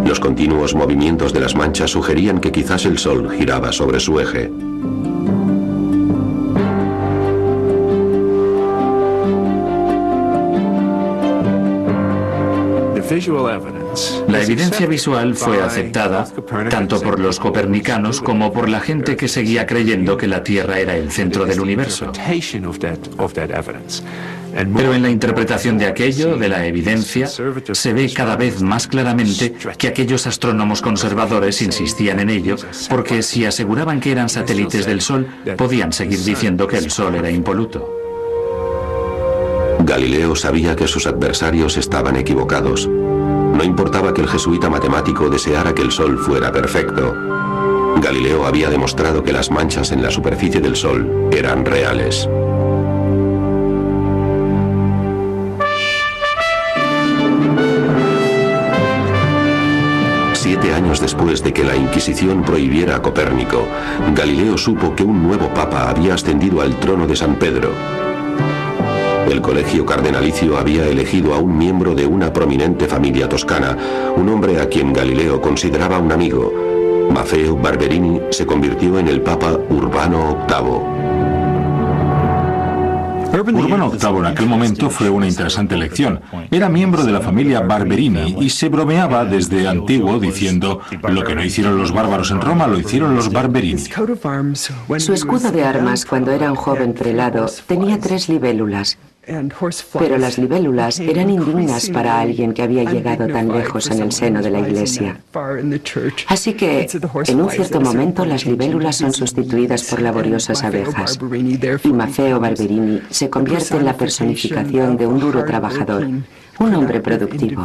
Los continuos movimientos de las manchas sugerían que quizás el Sol giraba sobre su eje. La evidencia visual fue aceptada tanto por los copernicanos como por la gente que seguía creyendo que la Tierra era el centro del universo. Pero en la interpretación de aquello, de la evidencia, se ve cada vez más claramente que aquellos astrónomos conservadores insistían en ello, porque si aseguraban que eran satélites del Sol, podían seguir diciendo que el Sol era impoluto. Galileo sabía que sus adversarios estaban equivocados. No importaba que el jesuita matemático deseara que el Sol fuera perfecto. Galileo había demostrado que las manchas en la superficie del Sol eran reales. Años después de que la Inquisición prohibiera a Copérnico, Galileo supo que un nuevo papa había ascendido al trono de San Pedro. El colegio cardenalicio había elegido a un miembro de una prominente familia toscana, un hombre a quien Galileo consideraba un amigo. Maffeo Barberini se convirtió en el papa Urbano VIII. Urbano VIII en aquel momento fue una interesante elección. Era miembro de la familia Barberini y se bromeaba desde antiguo diciendo: lo que no hicieron los bárbaros en Roma lo hicieron los Barberini. Su escudo de armas cuando era un joven prelado tenía 3 libélulas. Pero las libélulas eran indignas para alguien que había llegado tan lejos en el seno de la Iglesia. Así que, en un cierto momento, las libélulas son sustituidas por laboriosas abejas. Y Maffeo Barberini se convierte en la personificación de un duro trabajador, un hombre productivo.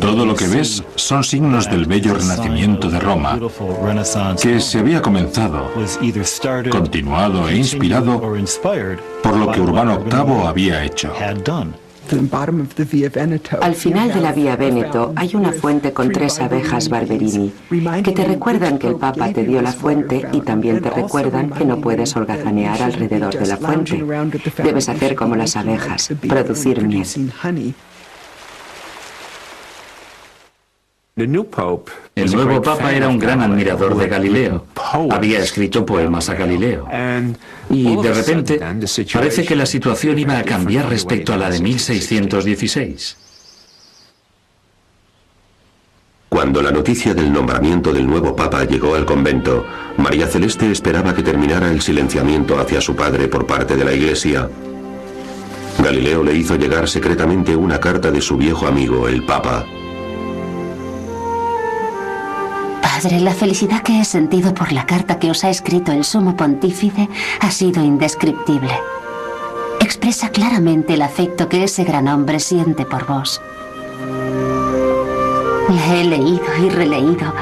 Todo lo que ves son signos del bello renacimiento de Roma, que se había comenzado, continuado e inspirado por lo que Urbano VIII había hecho. Al final de la Vía Véneto hay una fuente con 3 abejas Barberini, que te recuerdan que el Papa te dio la fuente y también te recuerdan que no puedes holgazanear alrededor de la fuente. Debes hacer como las abejas, producir miel. El nuevo papa era un gran admirador de Galileo. Había escrito poemas a Galileo. Y de repente parece que la situación iba a cambiar respecto a la de 1616. Cuando la noticia del nombramiento del nuevo papa llegó al convento, María Celeste esperaba que terminara el silenciamiento hacia su padre por parte de la Iglesia. Galileo le hizo llegar secretamente una carta de su viejo amigo, el papa. Padre, la felicidad que he sentido por la carta que os ha escrito el Sumo Pontífice ha sido indescriptible. Expresa claramente el afecto que ese gran hombre siente por vos. La he leído y releído,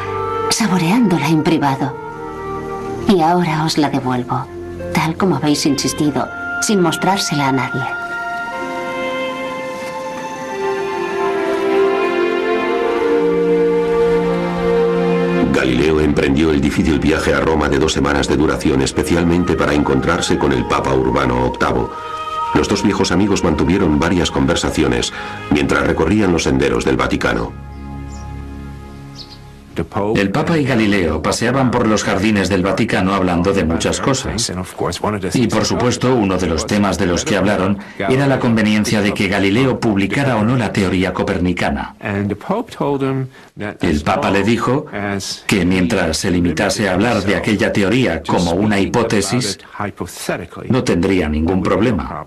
saboreándola en privado. Y ahora os la devuelvo, tal como habéis insistido, sin mostrársela a nadie. Galileo emprendió el difícil viaje a Roma de 2 semanas de duración especialmente para encontrarse con el Papa Urbano VIII. Los 2 viejos amigos mantuvieron varias conversaciones mientras recorrían los senderos del Vaticano. El Papa y Galileo paseaban por los jardines del Vaticano hablando de muchas cosas. Y por supuesto, uno de los temas de los que hablaron era la conveniencia de que Galileo publicara o no la teoría copernicana. El Papa le dijo que mientras se limitase a hablar de aquella teoría como una hipótesis, no tendría ningún problema.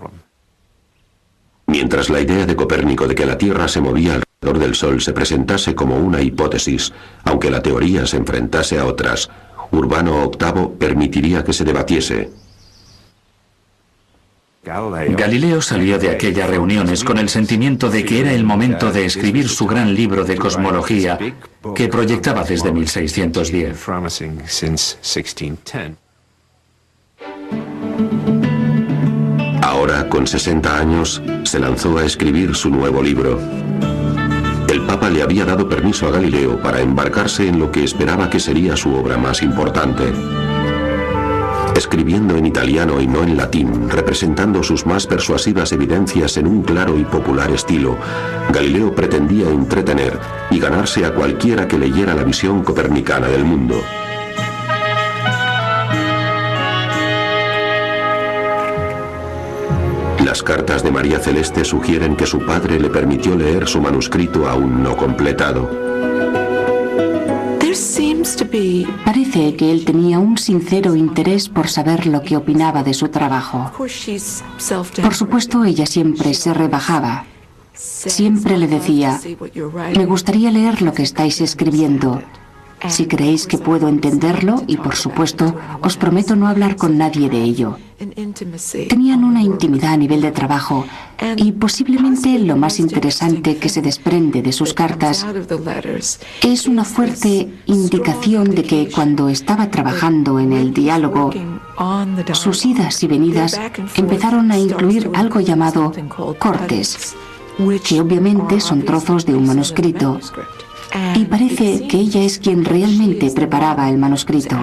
Mientras la idea de Copérnico de que la Tierra se movía alrededor del Sol se presentase como una hipótesis, aunque la teoría se enfrentase a otras, Urbano VIII permitiría que se debatiese. Galileo salió de aquellas reuniones con el sentimiento de que era el momento de escribir su gran libro de cosmología que proyectaba desde 1610. Ahora, con 60 años, se lanzó a escribir su nuevo libro. El Papa le había dado permiso a Galileo para embarcarse en lo que esperaba que sería su obra más importante. Escribiendo en italiano y no en latín, representando sus más persuasivas evidencias en un claro y popular estilo, Galileo pretendía entretener y ganarse a cualquiera que leyera la visión copernicana del mundo. Las cartas de María Celeste sugieren que su padre le permitió leer su manuscrito aún no completado. Parece que él tenía un sincero interés por saber lo que opinaba de su trabajo. Por supuesto, ella siempre se rebajaba. Siempre le decía, me gustaría leer lo que estáis escribiendo. Si creéis que puedo entenderlo, y por supuesto, os prometo no hablar con nadie de ello. Tenían una intimidad a nivel de trabajo, y posiblemente lo más interesante que se desprende de sus cartas es una fuerte indicación de que cuando estaba trabajando en el diálogo, sus idas y venidas empezaron a incluir algo llamado cortes, que obviamente son trozos de un manuscrito. Y parece que ella es quien realmente preparaba el manuscrito.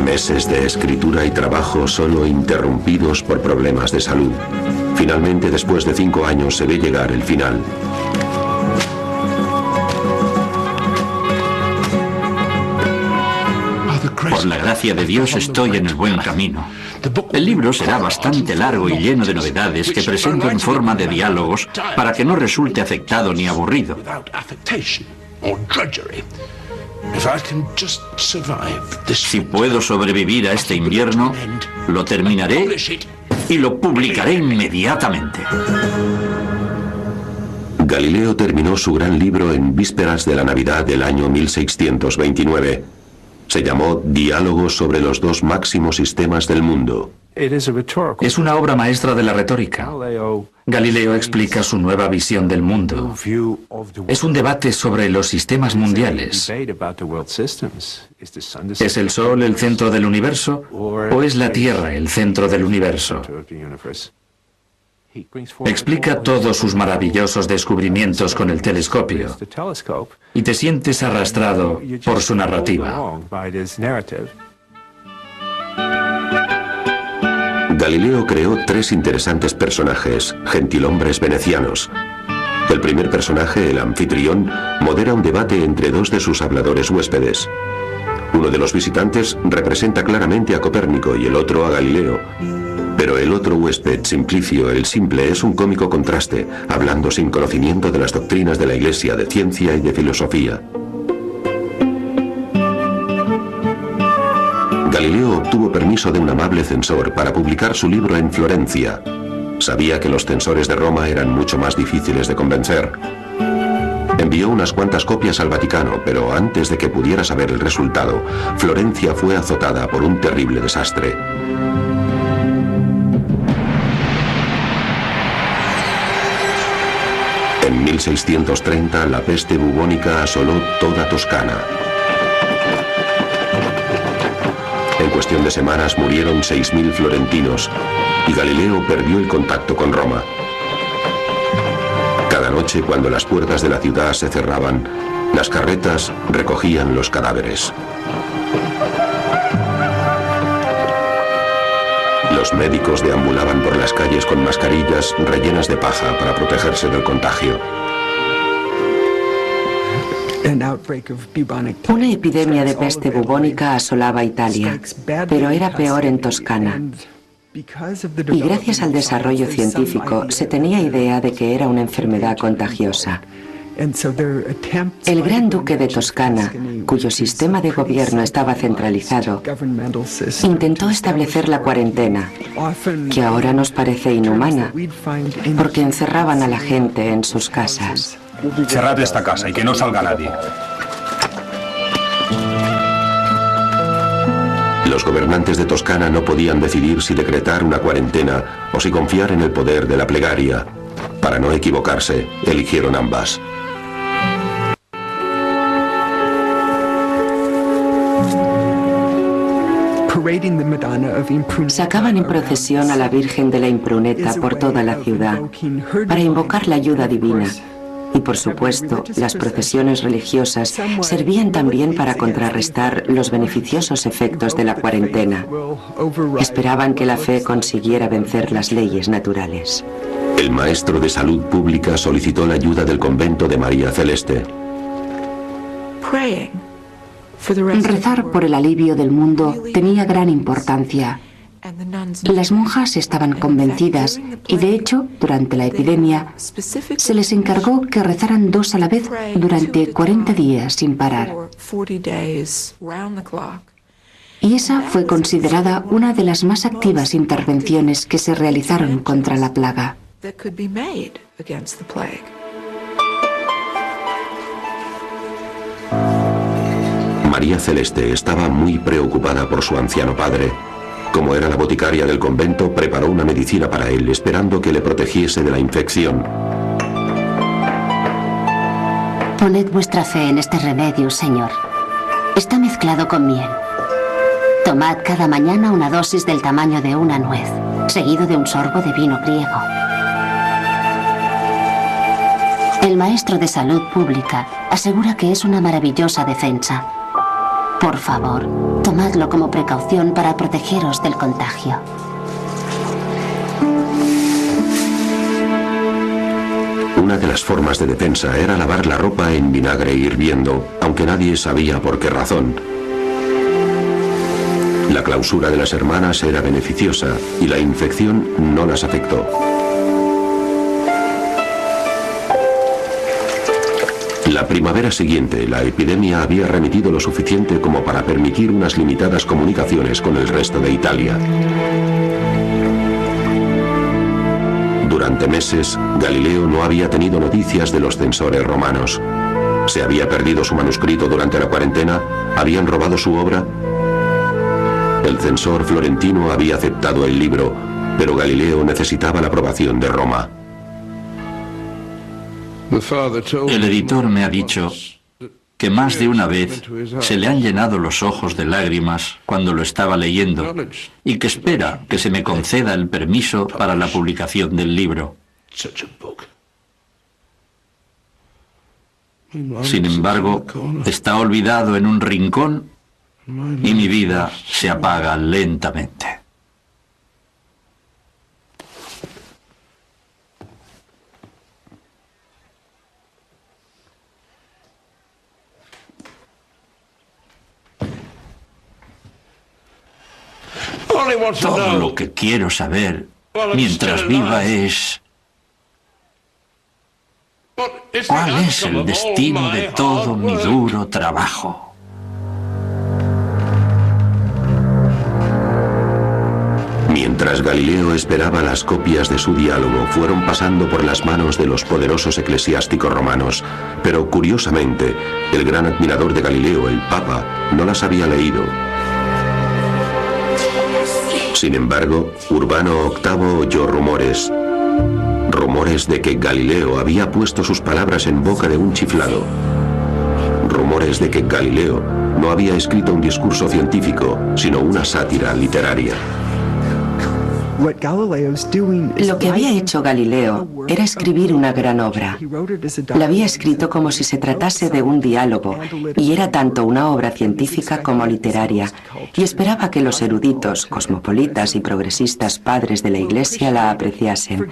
Meses de escritura y trabajo solo interrumpidos por problemas de salud. Finalmente, después de 5 años, se ve llegar el final. Por la gracia de Dios estoy en el buen camino. El libro será bastante largo y lleno de novedades que presento en forma de diálogos para que no resulte afectado ni aburrido. Si puedo sobrevivir a este invierno, lo terminaré y lo publicaré inmediatamente. Galileo terminó su gran libro en vísperas de la Navidad del año 1629. Se llamó Diálogos sobre los dos máximos sistemas del mundo. Es una obra maestra de la retórica. Galileo explica su nueva visión del mundo. Es un debate sobre los sistemas mundiales. ¿Es el Sol el centro del universo o es la Tierra el centro del universo? Explica todos sus maravillosos descubrimientos con el telescopio y te sientes arrastrado por su narrativa. Galileo creó 3 interesantes personajes, gentilhombres venecianos. El primer personaje, el anfitrión, modera un debate entre 2 de sus habladores huéspedes. Uno de los visitantes representa claramente a Copérnico y el otro a Galileo. Pero el otro huésped, Simplicio, el simple, es un cómico contraste, hablando sin conocimiento de las doctrinas de la Iglesia, de ciencia y de filosofía. Galileo obtuvo permiso de un amable censor para publicar su libro en Florencia. Sabía que los censores de Roma eran mucho más difíciles de convencer. Envió unas cuantas copias al Vaticano, pero antes de que pudiera saber el resultado, Florencia fue azotada por un terrible desastre. En 1630, la peste bubónica asoló toda Toscana. En cuestión de semanas murieron 6.000 florentinos y Galileo perdió el contacto con Roma. Cada noche, cuando las puertas de la ciudad se cerraban, las carretas recogían los cadáveres. Los médicos deambulaban por las calles con mascarillas rellenas de paja para protegerse del contagio. Una epidemia de peste bubónica asolaba Italia, pero era peor en Toscana. Y gracias al desarrollo científico se tenía idea de que era una enfermedad contagiosa. El gran duque de Toscana, cuyo sistema de gobierno estaba centralizado, intentó establecer la cuarentena, que ahora nos parece inhumana, porque encerraban a la gente en sus casas. Cerrad esta casa y que no salga nadie. Los gobernantes de Toscana no podían decidir si decretar una cuarentena o si confiar en el poder de la plegaria. Para no equivocarse, eligieron ambas. Sacaban en procesión a la Virgen de la Impruneta por toda la ciudad para invocar la ayuda divina. Y por supuesto, las procesiones religiosas servían también para contrarrestar los beneficiosos efectos de la cuarentena. Esperaban que la fe consiguiera vencer las leyes naturales. El maestro de salud pública solicitó la ayuda del convento de María Celeste. Rezar por el alivio del mundo tenía gran importancia. Las monjas estaban convencidas y, de hecho, durante la epidemia, se les encargó que rezaran 2 a la vez durante 40 días sin parar. Y esa fue considerada una de las más activas intervenciones que se realizaron contra la plaga. María Celeste estaba muy preocupada por su anciano padre. Como era la boticaria del convento, preparó una medicina para él, esperando que le protegiese de la infección. Poned vuestra fe en este remedio, Señor. Está mezclado con miel. Tomad cada mañana una dosis del tamaño de una nuez, seguido de un sorbo de vino griego. El maestro de salud pública asegura que es una maravillosa defensa. Por favor, tomadlo como precaución para protegeros del contagio. Una de las formas de defensa era lavar la ropa en vinagre hirviendo, aunque nadie sabía por qué razón. La clausura de las hermanas era beneficiosa y la infección no las afectó. La primavera siguiente, la epidemia había remitido lo suficiente como para permitir unas limitadas comunicaciones con el resto de Italia. Durante meses, Galileo no había tenido noticias de los censores romanos. ¿Se había perdido su manuscrito durante la cuarentena? ¿Habían robado su obra? El censor florentino había aceptado el libro, pero Galileo necesitaba la aprobación de Roma. El editor me ha dicho que más de una vez se le han llenado los ojos de lágrimas cuando lo estaba leyendo y que espera que se me conceda el permiso para la publicación del libro. Sin embargo, está olvidado en un rincón y mi vida se apaga lentamente. Todo lo que quiero saber mientras viva es... ¿cuál es el destino de todo mi duro trabajo? Mientras Galileo esperaba, las copias de su diálogo fueron pasando por las manos de los poderosos eclesiásticos romanos, pero curiosamente, el gran admirador de Galileo, el Papa, no las había leído. Sin embargo, Urbano VIII oyó rumores de que Galileo había puesto sus palabras en boca de un chiflado. Rumores de que Galileo no había escrito un discurso científico, sino una sátira literaria. Lo que había hecho Galileo era escribir una gran obra. La había escrito como si se tratase de un diálogo, y era tanto una obra científica como literaria, y esperaba que los eruditos, cosmopolitas y progresistas padres de la Iglesia la apreciasen,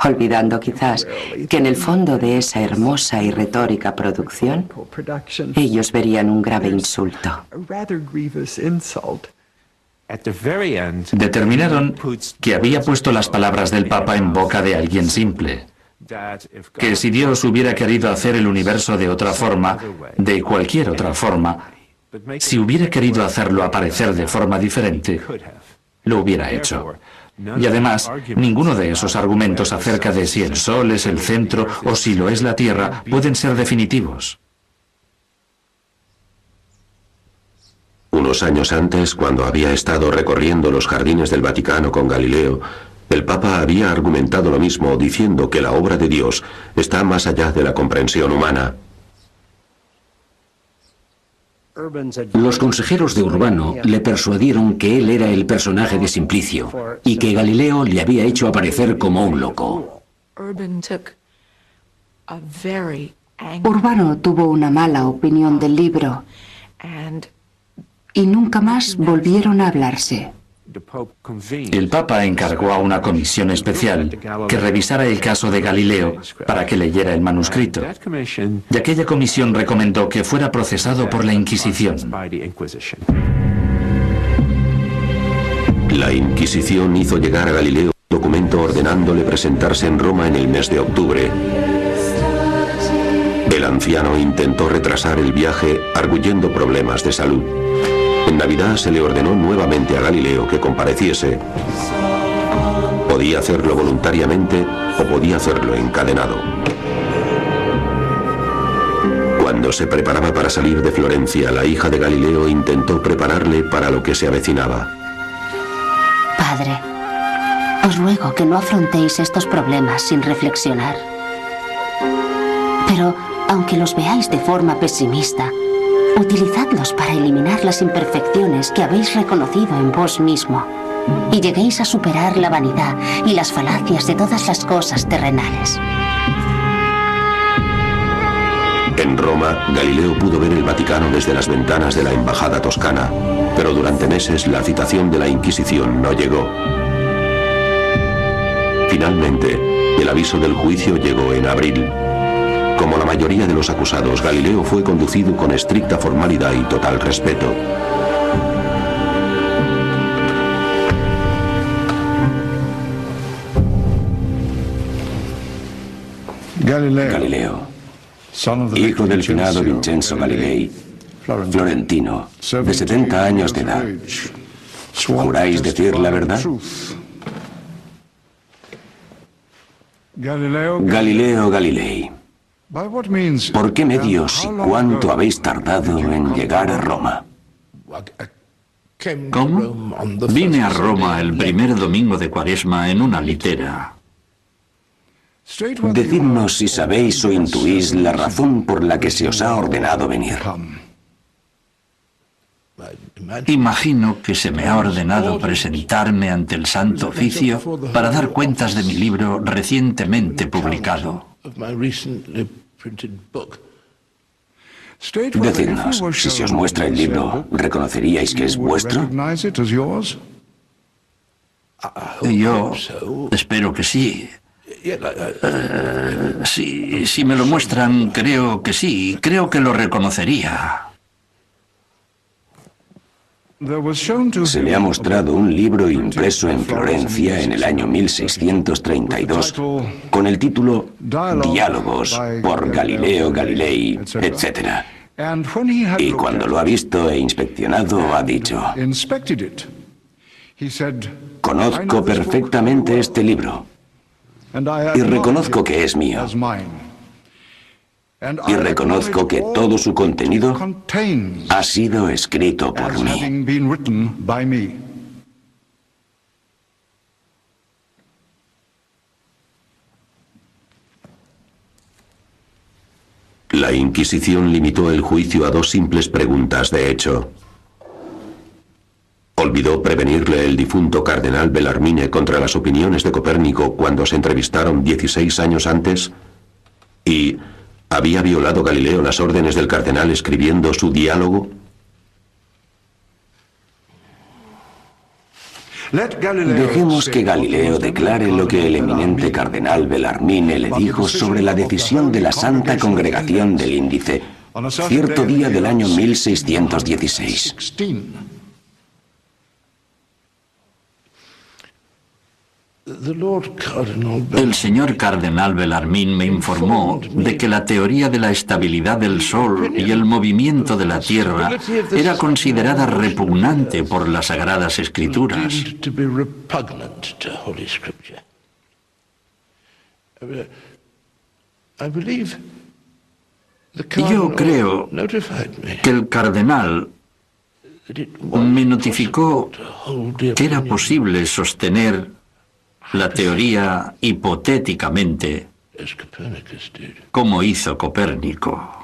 olvidando quizás que en el fondo de esa hermosa y retórica producción, ellos verían un grave insulto. Determinaron que había puesto las palabras del Papa en boca de alguien simple, que si Dios hubiera querido hacer el universo de otra forma, de cualquier otra forma, si hubiera querido hacerlo aparecer de forma diferente, lo hubiera hecho. Y además, ninguno de esos argumentos acerca de si el Sol es el centro o si lo es la Tierra pueden ser definitivos. Unos años antes, cuando había estado recorriendo los jardines del Vaticano con Galileo, el Papa había argumentado lo mismo, diciendo que la obra de Dios está más allá de la comprensión humana. Los consejeros de Urbano le persuadieron que él era el personaje de Simplicio y que Galileo le había hecho aparecer como un loco. Urbano tuvo una mala opinión del libro y nunca más volvieron a hablarse. El Papa encargó a una comisión especial que revisara el caso de Galileo para que leyera el manuscrito, y aquella comisión recomendó que fuera procesado por la Inquisición. La Inquisición hizo llegar a Galileo un documento ordenándole presentarse en Roma en el mes de octubre. El anciano intentó retrasar el viaje arguyendo problemas de salud. En Navidad se le ordenó nuevamente a Galileo que compareciese. Podía hacerlo voluntariamente o podía hacerlo encadenado. Cuando se preparaba para salir de Florencia, la hija de Galileo intentó prepararle para lo que se avecinaba. Padre, os ruego que no afrontéis estos problemas sin reflexionar. Pero, aunque los veáis de forma pesimista, utilizadlos para eliminar las imperfecciones que habéis reconocido en vos mismo y lleguéis a superar la vanidad y las falacias de todas las cosas terrenales. En Roma, Galileo pudo ver el Vaticano desde las ventanas de la embajada toscana, pero durante meses la citación de la Inquisición no llegó. Finalmente, el aviso del juicio llegó en abril. Como la mayoría de los acusados, Galileo fue conducido con estricta formalidad y total respeto. Galileo, hijo del finado Vincenzo Galilei, florentino, de 70 años de edad, ¿juráis decir la verdad? Galileo Galilei, ¿por qué medios y cuánto habéis tardado en llegar a Roma? ¿Cómo? Vine a Roma el primer domingo de Cuaresma en una litera. Decidnos si sabéis o intuís la razón por la que se os ha ordenado venir. Imagino que se me ha ordenado presentarme ante el Santo Oficio para dar cuentas de mi libro recientemente publicado. Decidnos, si se os muestra el libro, ¿reconoceríais que es vuestro? Yo espero que sí. Si me lo muestran, creo que sí. Creo que lo reconocería. Se le ha mostrado un libro impreso en Florencia en el año 1632 con el título Diálogos por Galileo Galilei, etc. Y cuando lo ha visto e inspeccionado ha dicho: conozco perfectamente este libro y reconozco que es mío. Y reconozco que todo su contenido ha sido escrito por mí. La Inquisición limitó el juicio a 2 simples preguntas de hecho. ¿Olvidó prevenirle el difunto cardenal Bellarmine contra las opiniones de Copérnico cuando se entrevistaron 16 años antes? ¿Y había violado Galileo las órdenes del cardenal escribiendo su diálogo? Dejemos que Galileo declare lo que el eminente cardenal Bellarmine le dijo sobre la decisión de la Santa Congregación del Índice, cierto día del año 1616. El señor cardenal Bellarmine me informó de que la teoría de la estabilidad del Sol y el movimiento de la Tierra era considerada repugnante por las Sagradas Escrituras. Yo creo que el cardenal me notificó que era posible sostener la teoría hipotéticamente, como hizo Copérnico.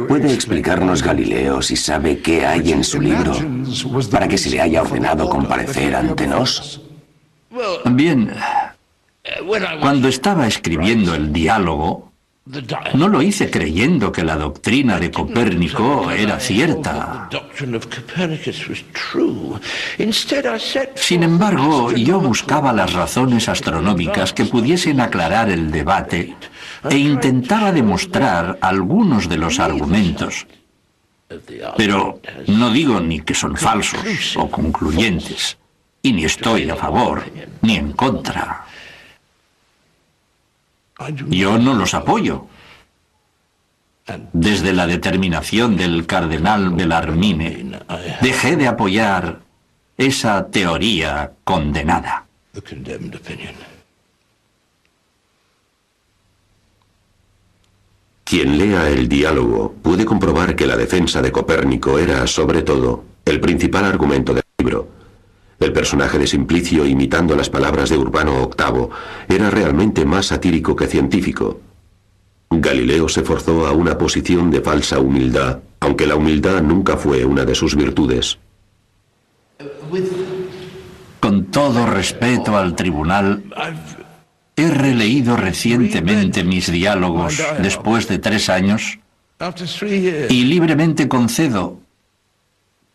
¿Puede explicarnos Galileo si sabe qué hay en su libro para que se le haya ordenado comparecer ante nos? Bien, cuando estaba escribiendo el diálogo, no lo hice creyendo que la doctrina de Copérnico era cierta. Sin embargo, yo buscaba las razones astronómicas que pudiesen aclarar el debate e intentaba demostrar algunos de los argumentos. Pero no digo ni que son falsos o concluyentes, y ni estoy a favor ni en contra. Yo no los apoyo. Desde la determinación del cardenal Bellarmine, dejé de apoyar esa teoría condenada. Quien lea el diálogo puede comprobar que la defensa de Copérnico era, sobre todo, el principal argumento del libro. El personaje de Simplicio, imitando las palabras de Urbano VIII, era realmente más satírico que científico. Galileo se forzó a una posición de falsa humildad, aunque la humildad nunca fue una de sus virtudes. Con todo respeto al tribunal, he releído recientemente mis diálogos después de 3 años y libremente concedo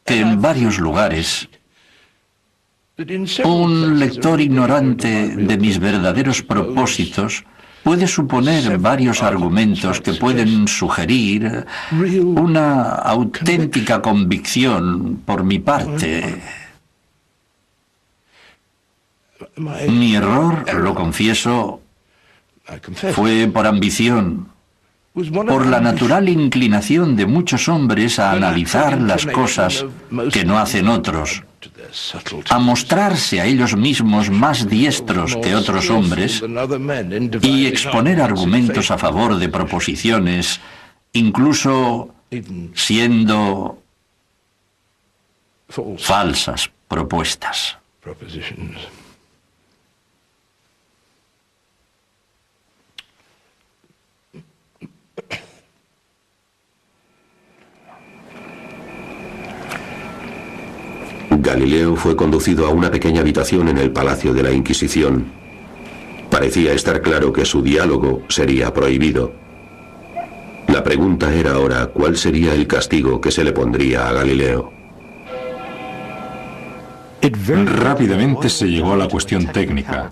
que en varios lugares un lector ignorante de mis verdaderos propósitos puede suponer varios argumentos que pueden sugerir una auténtica convicción por mi parte. Mi error, lo confieso, fue por ambición, por la natural inclinación de muchos hombres a analizar las cosas que no hacen otros, a mostrarse a ellos mismos más diestros que otros hombres y exponer argumentos a favor de proposiciones, incluso siendo falsas propuestas. Galileo fue conducido a una pequeña habitación en el Palacio de la Inquisición. Parecía estar claro que su diálogo sería prohibido. La pregunta era ahora cuál sería el castigo que se le pondría a Galileo. Rápidamente se llegó a la cuestión técnica.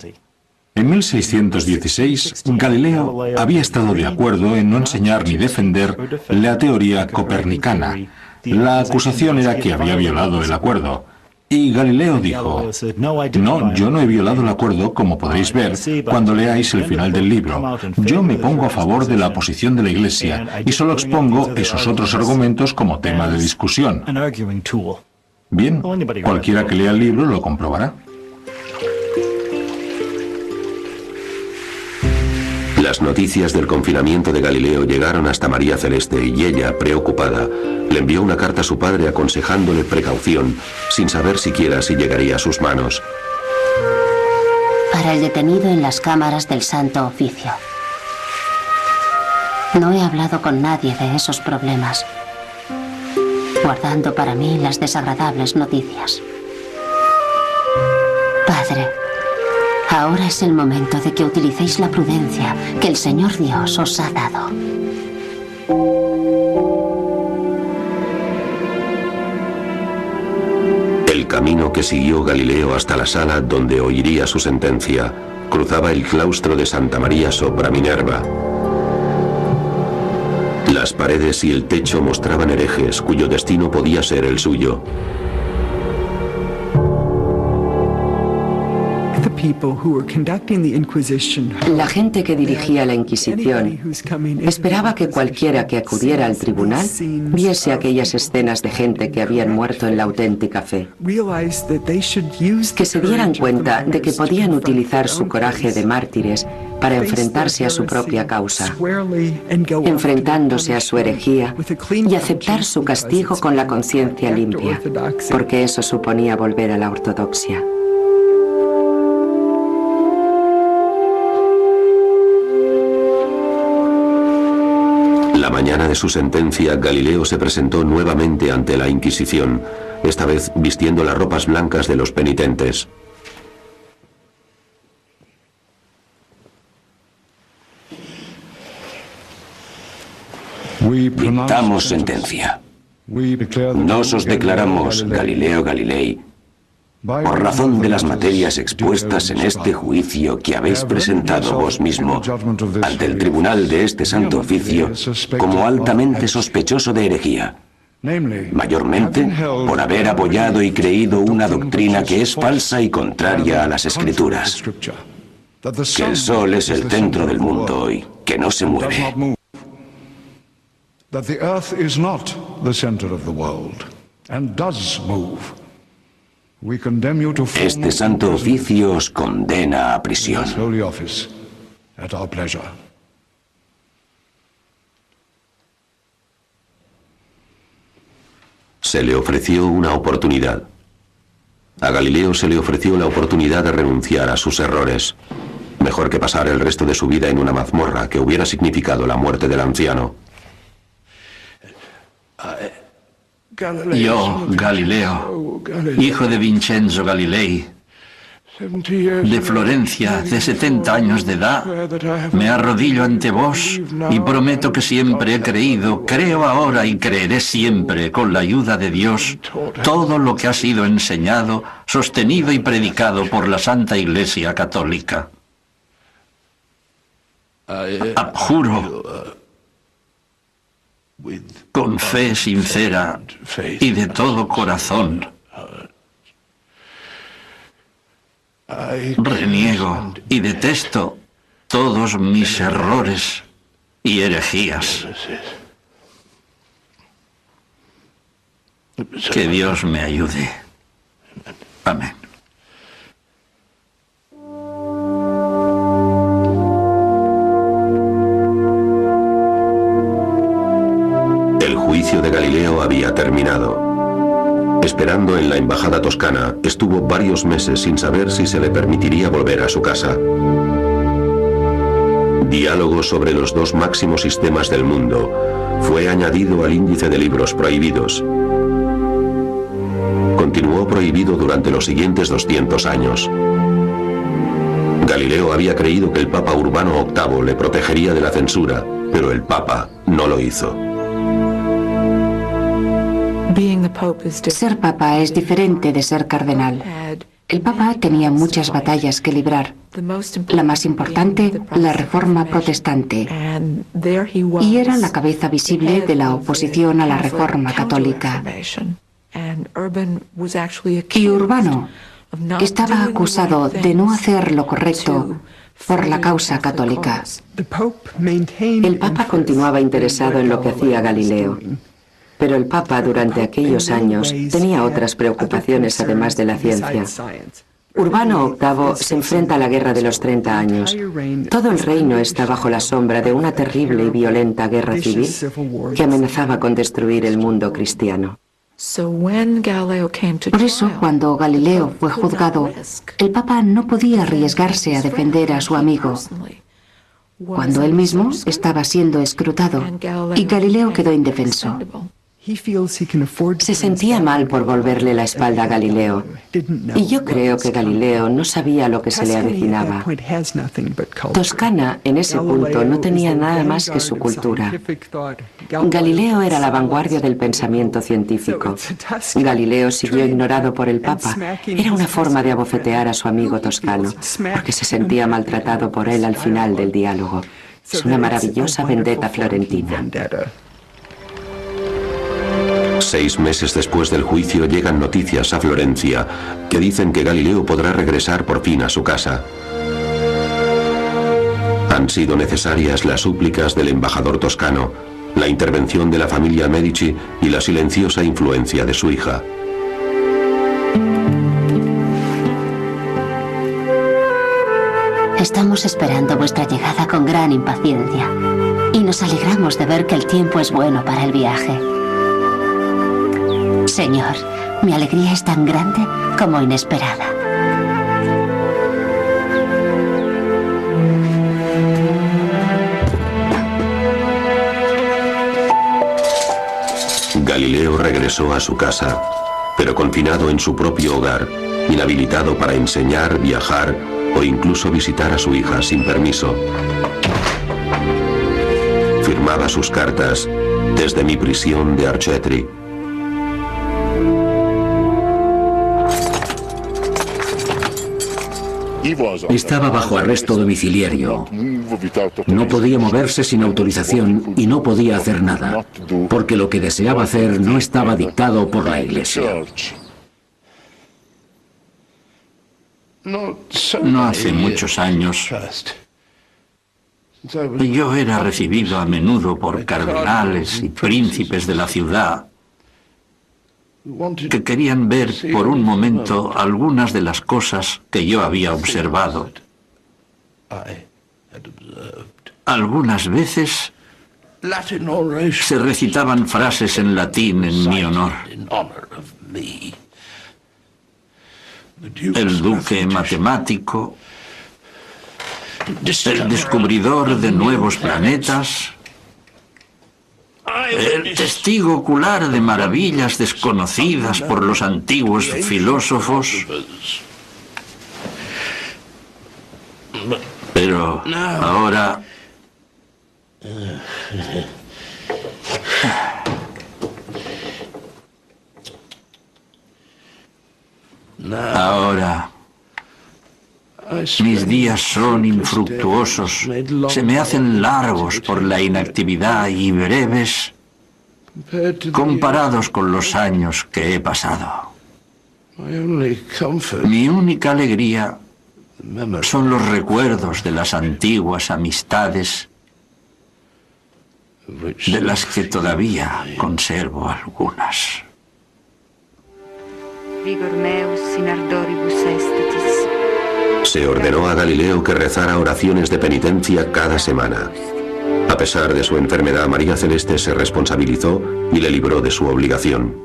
En 1616, Galileo había estado de acuerdo en no enseñar ni defender la teoría copernicana. La acusación era que había violado el acuerdo. Y Galileo dijo, no, yo no he violado el acuerdo, como podréis ver cuando leáis el final del libro. Yo me pongo a favor de la posición de la Iglesia y solo expongo esos otros argumentos como tema de discusión. Bien, cualquiera que lea el libro lo comprobará. Las noticias del confinamiento de Galileo llegaron hasta María Celeste y ella, preocupada, le envió una carta a su padre aconsejándole precaución, sin saber siquiera si llegaría a sus manos. Para el detenido en las cámaras del Santo Oficio. No he hablado con nadie de esos problemas, guardando para mí las desagradables noticias. Padre, ahora es el momento de que utilicéis la prudencia que el Señor Dios os ha dado. El camino que siguió Galileo hasta la sala donde oiría su sentencia cruzaba el claustro de Santa María sopra Minerva. Las paredes y el techo mostraban herejes cuyo destino podía ser el suyo. La gente que dirigía la Inquisición esperaba que cualquiera que acudiera al tribunal viese aquellas escenas de gente que habían muerto en la auténtica fe. Que se dieran cuenta de que podían utilizar su coraje de mártires para enfrentarse a su propia causa, enfrentándose a su herejía y aceptar su castigo con la conciencia limpia, porque eso suponía volver a la ortodoxia. La mañana de su sentencia, Galileo se presentó nuevamente ante la Inquisición, esta vez vistiendo las ropas blancas de los penitentes. Dictamos sentencia. Nos os declaramos, Galileo Galilei, por razón de las materias expuestas en este juicio que habéis presentado vos mismo ante el tribunal de este santo oficio, como altamente sospechoso de herejía, mayormente por haber apoyado y creído una doctrina que es falsa y contraria a las Escrituras, que el sol es el centro del mundo y que no se mueve. That the earth is not the center of the world and does move. We condemn you to Este santo oficio os condena a prisión. holy office at our pleasure. Se le ofreció una oportunidad. A Galileo se le ofreció la oportunidad de renunciar a sus errores. Mejor que pasar el resto de su vida en una mazmorra, que hubiera significado la muerte del anciano. Yo, Galileo, hijo de Vincenzo Galilei, de Florencia, de 70 años de edad, me arrodillo ante vos y prometo que siempre he creído, creo ahora y creeré siempre, con la ayuda de Dios, todo lo que ha sido enseñado, sostenido y predicado por la Santa Iglesia Católica. Abjuro, con fe sincera y de todo corazón, reniego y detesto todos mis errores y herejías. Que Dios me ayude. Amén. El juicio de Galileo había terminado. Esperando en la embajada toscana, estuvo varios meses sin saber si se le permitiría volver a su casa. Diálogo sobre los dos máximos sistemas del mundo fue añadido al índice de libros prohibidos. Continuó prohibido durante los siguientes 200 años. Galileo había creído que el Papa Urbano VIII le protegería de la censura, pero el Papa no lo hizo. Ser papa es diferente de ser cardenal. El papa tenía muchas batallas que librar. La más importante, la reforma protestante. Y era la cabeza visible de la oposición a la reforma católica. Y Urbano estaba acusado de no hacer lo correcto por la causa católica. El Papa continuaba interesado en lo que hacía Galileo. Pero el Papa durante aquellos años tenía otras preocupaciones además de la ciencia. Urbano VIII se enfrenta a la Guerra de los 30 años. Todo el reino está bajo la sombra de una terrible y violenta guerra civil que amenazaba con destruir el mundo cristiano. Por eso, cuando Galileo fue juzgado, el Papa no podía arriesgarse a defender a su amigo, cuando él mismo estaba siendo escrutado, y Galileo quedó indefenso. Se sentía mal por volverle la espalda a Galileo, y yo creo que Galileo no sabía lo que se le avecinaba. Toscana, en ese punto, no tenía nada más que su cultura. Galileo era la vanguardia del pensamiento científico. Galileo siguió ignorado por el Papa. Era una forma de abofetear a su amigo toscano, porque se sentía maltratado por él al final del diálogo. Es una maravillosa vendetta florentina. 6 meses después del juicio llegan noticias a Florencia que dicen que Galileo podrá regresar por fin a su casa. Han sido necesarias las súplicas del embajador toscano, la intervención de la familia Medici y la silenciosa influencia de su hija. Estamos esperando vuestra llegada con gran impaciencia y nos alegramos de ver que el tiempo es bueno para el viaje. Señor, mi alegría es tan grande como inesperada. Galileo regresó a su casa, pero confinado en su propio hogar, inhabilitado para enseñar, viajar o incluso visitar a su hija sin permiso. Firmaba sus cartas desde mi prisión de Arcetri. Estaba bajo arresto domiciliario. No podía moverse sin autorización y no podía hacer nada, porque lo que deseaba hacer no estaba dictado por la Iglesia. No hace muchos años, yo era recibido a menudo por cardenales y príncipes de la ciudad que querían ver por un momento algunas de las cosas que yo había observado. Algunas veces se recitaban frases en latín en mi honor. El duque matemático, el descubridor de nuevos planetas, el testigo ocular de maravillas desconocidas por los antiguos filósofos. Pero ahora mis días son infructuosos, se me hacen largos por la inactividad y breves comparados con los años que he pasado. Mi única alegría son los recuerdos de las antiguas amistades, de las que todavía conservo algunas. Se ordenó a Galileo que rezara oraciones de penitencia cada semana. A pesar de su enfermedad, María Celeste se responsabilizó y le libró de su obligación.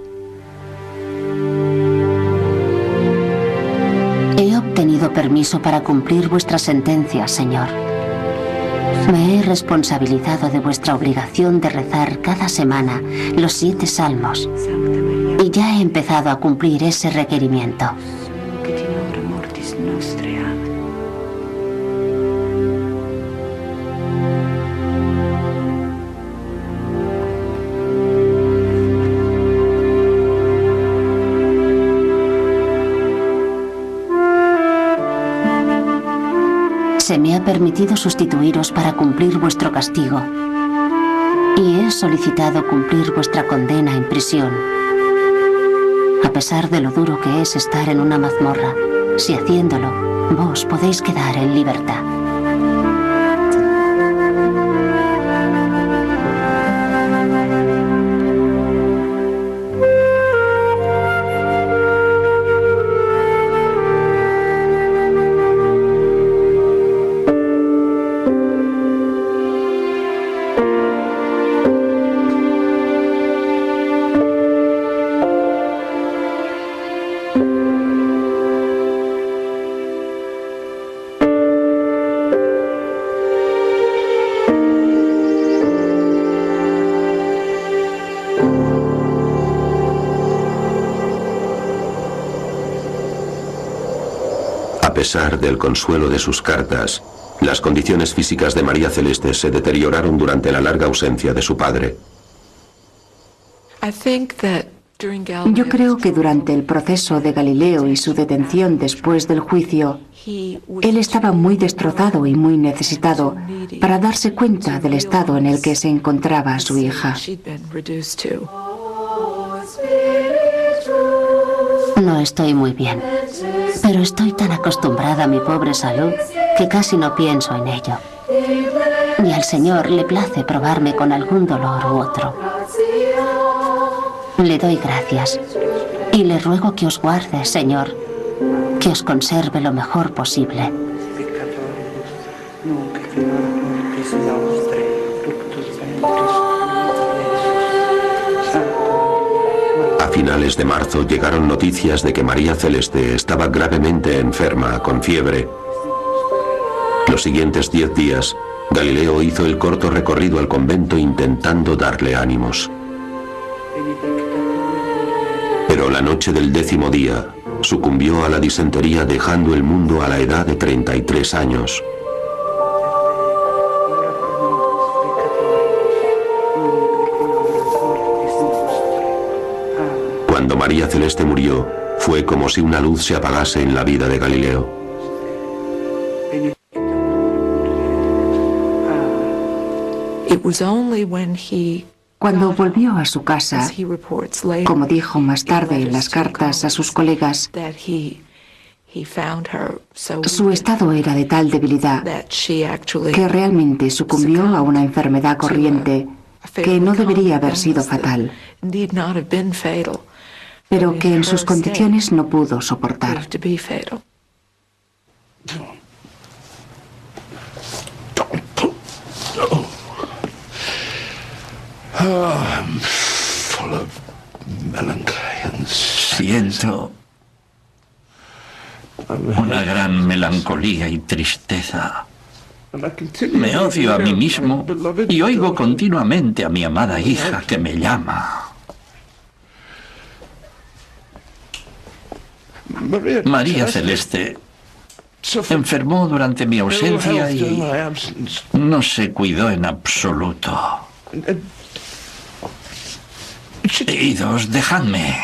He obtenido permiso para cumplir vuestra sentencia, Señor. Me he responsabilizado de vuestra obligación de rezar cada semana los 7 salmos y ya he empezado a cumplir ese requerimiento. Se me ha permitido sustituiros para cumplir vuestro castigo y he solicitado cumplir vuestra condena en prisión. A pesar de lo duro que es estar en una mazmorra, si haciéndolo, vos podéis quedar en libertad. A pesar del consuelo de sus cartas, las condiciones físicas de María Celeste se deterioraron durante la larga ausencia de su padre. Yo creo que durante el proceso de Galileo y su detención después del juicio, él estaba muy destrozado y muy necesitado para darse cuenta del estado en el que se encontraba su hija. estoy muy bien. Pero estoy tan acostumbrada a mi pobre salud que casi no pienso en ello. Y al Señor le place probarme con algún dolor u otro. Le doy gracias y le ruego que os guarde, Señor, que os conserve lo mejor posible. A finales de marzo llegaron noticias de que María Celeste estaba gravemente enferma, con fiebre. Los siguientes 10 días, Galileo hizo el corto recorrido al convento intentando darle ánimos. Pero la noche del 10º día, sucumbió a la disentería dejando el mundo a la edad de 33 años. Cuando María Celeste murió, fue como si una luz se apagase en la vida de Galileo. Cuando volvió a su casa, como dijo más tarde en las cartas a sus colegas, su estado era de tal debilidad que realmente sucumbió a una enfermedad corriente que no debería haber sido fatal, pero que en sus condiciones no pudo soportar. Siento una gran melancolía y tristeza. Me odio a mí mismo y oigo continuamente a mi amada hija que me llama. María Celeste enfermó durante mi ausencia y no se cuidó en absoluto. Idos, dejadme.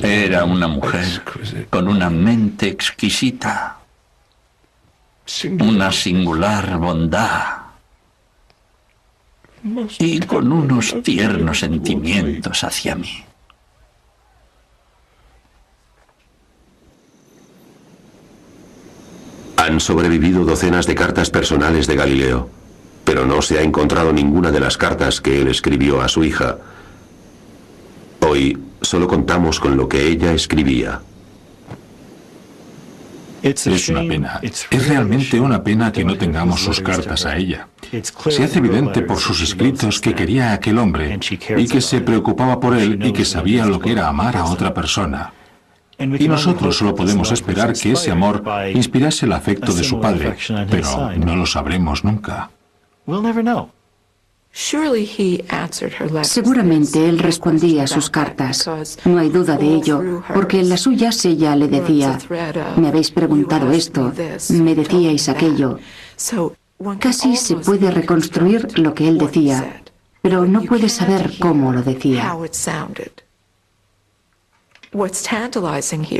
Era una mujer con una mente exquisita, una singular bondad y con unos tiernos sentimientos hacia mí. Han sobrevivido docenas de cartas personales de Galileo, pero no se ha encontrado ninguna de las cartas que él escribió a su hija. Hoy solo contamos con lo que ella escribía. Es una pena. Es realmente una pena que no tengamos sus cartas a ella. Se hace evidente por sus escritos que quería a aquel hombre y que se preocupaba por él y que sabía lo que era amar a otra persona. Y nosotros solo podemos esperar que ese amor inspirase el afecto de su padre, pero no lo sabremos nunca. Seguramente él respondía a sus cartas. No hay duda de ello, porque en las suyas ella le decía: me habéis preguntado esto, me decíais aquello. Casi se puede reconstruir lo que él decía, pero no puede saber cómo lo decía.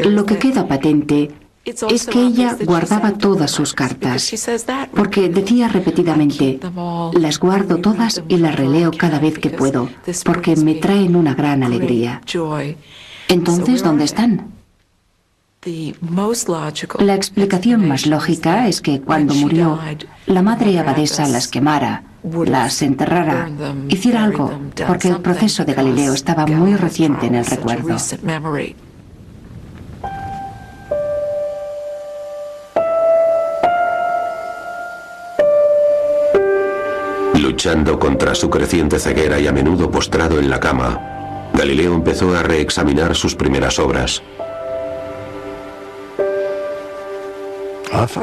Lo que queda patente es que ella guardaba todas sus cartas, porque decía repetidamente: las guardo todas y las releo cada vez que puedo, porque me traen una gran alegría. Entonces, ¿dónde están? La explicación más lógica es que cuando murió, la madre abadesa las quemara, las enterrara, hiciera algo, porque el proceso de Galileo estaba muy reciente en el recuerdo. Luchando contra su creciente ceguera y a menudo postrado en la cama, Galileo empezó a reexaminar sus primeras obras.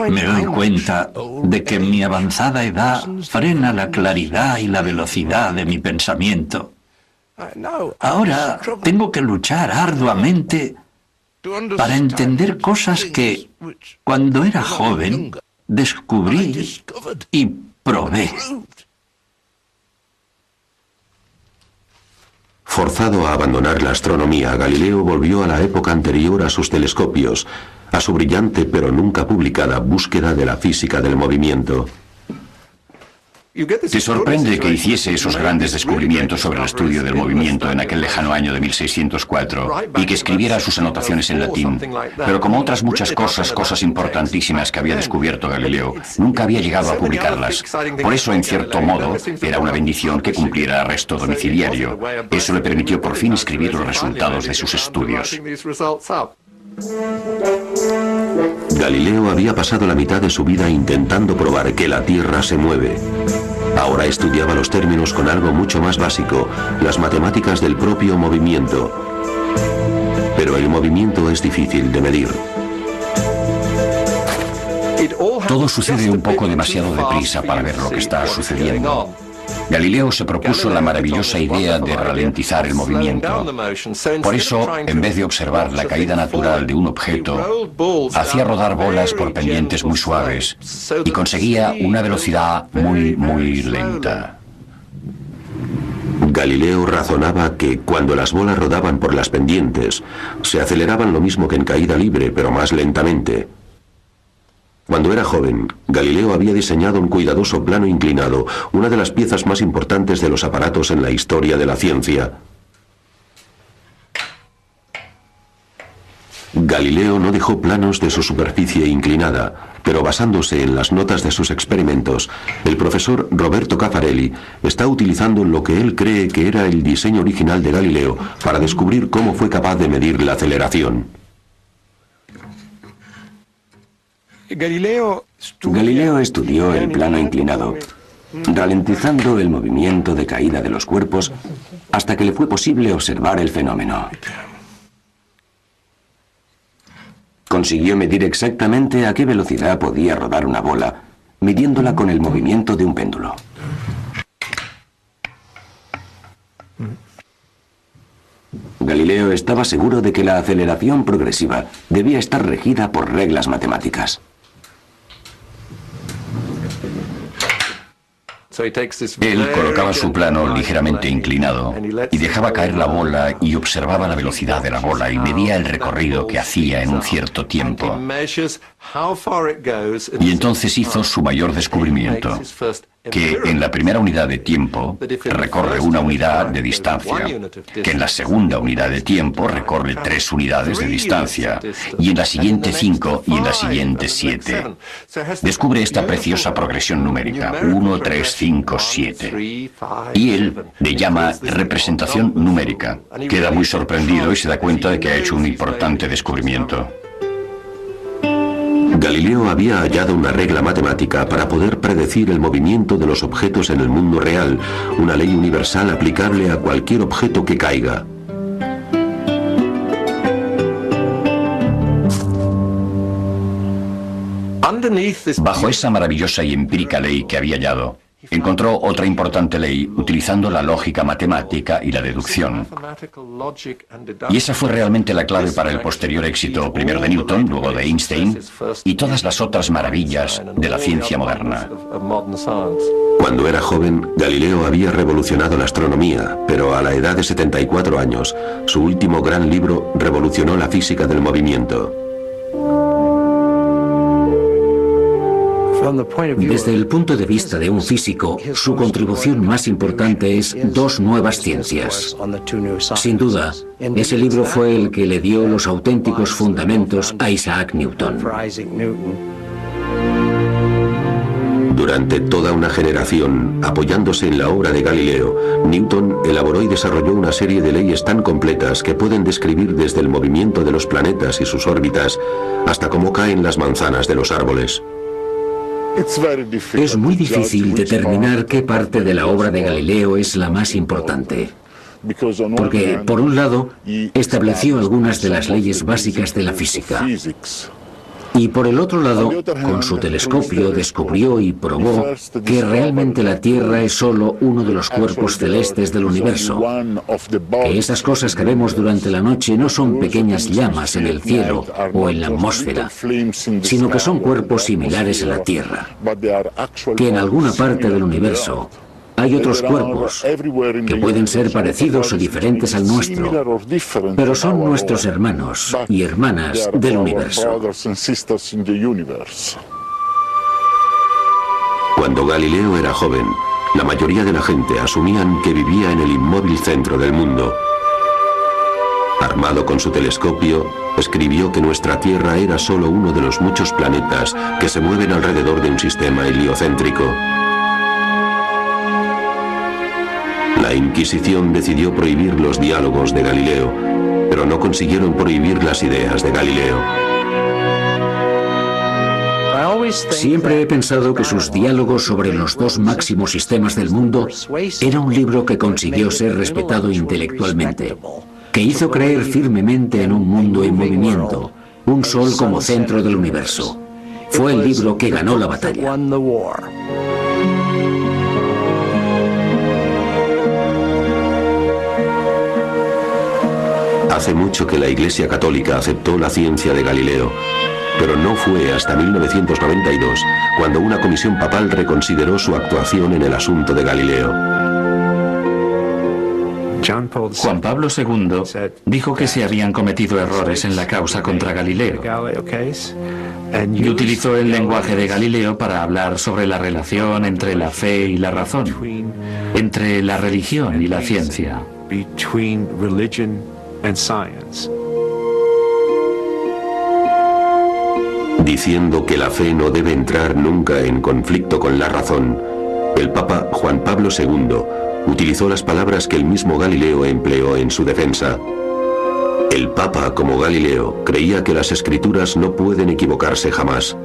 Me doy cuenta de que mi avanzada edad frena la claridad y la velocidad de mi pensamiento. Ahora tengo que luchar arduamente para entender cosas que, cuando era joven, descubrí y probé. Forzado a abandonar la astronomía, Galileo volvió a la época anterior a sus telescopios, a su brillante pero nunca publicada búsqueda de la física del movimiento. Te sorprende que hiciese esos grandes descubrimientos sobre el estudio del movimiento en aquel lejano año de 1604 y que escribiera sus anotaciones en latín, pero como otras muchas cosas importantísimas que había descubierto Galileo, nunca había llegado a publicarlas. Por eso, en cierto modo, era una bendición que cumpliera arresto domiciliario. Eso le permitió por fin escribir los resultados de sus estudios. Galileo había pasado la mitad de su vida intentando probar que la Tierra se mueve. Ahora estudiaba los términos con algo mucho más básico, las matemáticas del propio movimiento. Pero el movimiento es difícil de medir. Todo sucede un poco demasiado deprisa para ver lo que está sucediendo. Galileo se propuso la maravillosa idea de ralentizar el movimiento. Por eso, en vez de observar la caída natural de un objeto, hacía rodar bolas por pendientes muy suaves y conseguía una velocidad muy lenta. Galileo razonaba que cuando las bolas rodaban por las pendientes, se aceleraban lo mismo que en caída libre, pero más lentamente. Cuando era joven, Galileo había diseñado un cuidadoso plano inclinado, una de las piezas más importantes de los aparatos en la historia de la ciencia. Galileo no dejó planos de su superficie inclinada, pero basándose en las notas de sus experimentos, el profesor Roberto Caffarelli está utilizando lo que él cree que era el diseño original de Galileo para descubrir cómo fue capaz de medir la aceleración. Galileo estudió el plano inclinado, ralentizando el movimiento de caída de los cuerpos hasta que le fue posible observar el fenómeno. Consiguió medir exactamente a qué velocidad podía rodar una bola, midiéndola con el movimiento de un péndulo. Galileo estaba seguro de que la aceleración progresiva debía estar regida por reglas matemáticas. Él colocaba su plano ligeramente inclinado y dejaba caer la bola y observaba la velocidad de la bola y medía el recorrido que hacía en un cierto tiempo. Y entonces hizo su mayor descubrimiento, que en la primera unidad de tiempo recorre una unidad de distancia, que en la segunda unidad de tiempo recorre 3 unidades de distancia, y en la siguiente 5 y en la siguiente 7. Descubre esta preciosa progresión numérica, 1, 3, 5, 7. Y él le llama representación numérica. Queda muy sorprendido y se da cuenta de que ha hecho un importante descubrimiento. Galileo había hallado una regla matemática para poder predecir el movimiento de los objetos en el mundo real, una ley universal aplicable a cualquier objeto que caiga. Bajo esa maravillosa y empírica ley que había hallado, encontró otra importante ley utilizando la lógica matemática y la deducción. Y esa fue realmente la clave para el posterior éxito, primero de Newton, luego de Einstein, y todas las otras maravillas de la ciencia moderna. Cuando era joven, Galileo había revolucionado la astronomía, pero a la edad de 74 años, su último gran libro revolucionó la física del movimiento. Desde el punto de vista de un físico, su contribución más importante es 2 nuevas ciencias. Sin duda, ese libro fue el que le dio los auténticos fundamentos a Isaac Newton. Durante toda una generación, apoyándose en la obra de Galileo, Newton elaboró y desarrolló una serie de leyes tan completas que pueden describir desde el movimiento de los planetas y sus órbitas hasta cómo caen las manzanas de los árboles. Es muy difícil determinar qué parte de la obra de Galileo es la más importante. Porque, por un lado, estableció algunas de las leyes básicas de la física. Y por el otro lado, con su telescopio descubrió y probó que realmente la Tierra es solo uno de los cuerpos celestes del universo. Que esas cosas que vemos durante la noche no son pequeñas llamas en el cielo o en la atmósfera, sino que son cuerpos similares a la Tierra. Que en alguna parte del universo hay otros cuerpos que pueden ser parecidos o diferentes al nuestro, pero son nuestros hermanos y hermanas del universo. Cuando Galileo era joven, La mayoría de la gente asumían que vivía en el inmóvil centro del mundo. Armado con su telescopio, escribió que nuestra Tierra era solo uno de los muchos planetas que se mueven alrededor de un sistema heliocéntrico. La Inquisición decidió prohibir los diálogos de Galileo, pero no consiguieron prohibir las ideas de Galileo. Siempre he pensado que sus diálogos sobre los dos máximos sistemas del mundo era un libro que consiguió ser respetado intelectualmente, que hizo creer firmemente en un mundo en movimiento, un sol como centro del universo. Fue el libro que ganó la batalla. Hace mucho que la Iglesia Católica aceptó la ciencia de Galileo, pero no fue hasta 1992 cuando una comisión papal reconsideró su actuación en el asunto de Galileo. Juan Pablo II dijo que se habían cometido errores en la causa contra Galileo y utilizó el lenguaje de Galileo para hablar sobre la relación entre la fe y la razón, entre la religión y la ciencia. Diciendo que la fe no debe entrar nunca en conflicto con la razón, el Papa Juan Pablo II utilizó las palabras que el mismo Galileo empleó en su defensa. El Papa, como Galileo, creía que las escrituras no pueden equivocarse jamás,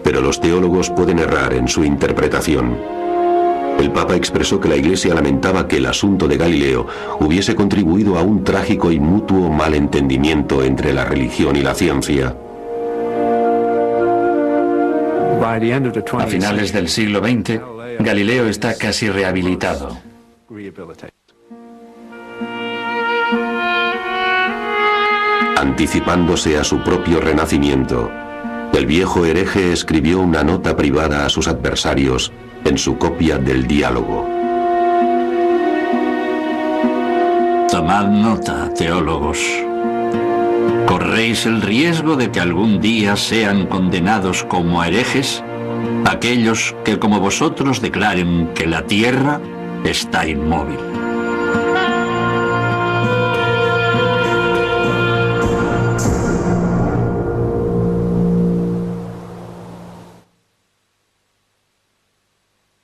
pero los teólogos pueden errar en su interpretación. El Papa expresó que la Iglesia lamentaba que el asunto de Galileo hubiese contribuido a un trágico y mutuo malentendimiento entre la religión y la ciencia. A finales del siglo XX, Galileo está casi rehabilitado. Anticipándose a su propio renacimiento, el viejo hereje escribió una nota privada a sus adversarios en su copia del Diálogo. Tomad nota, teólogos. ¿Corréis el riesgo de que algún día sean condenados como herejes aquellos que como vosotros declaren que la Tierra está inmóvil?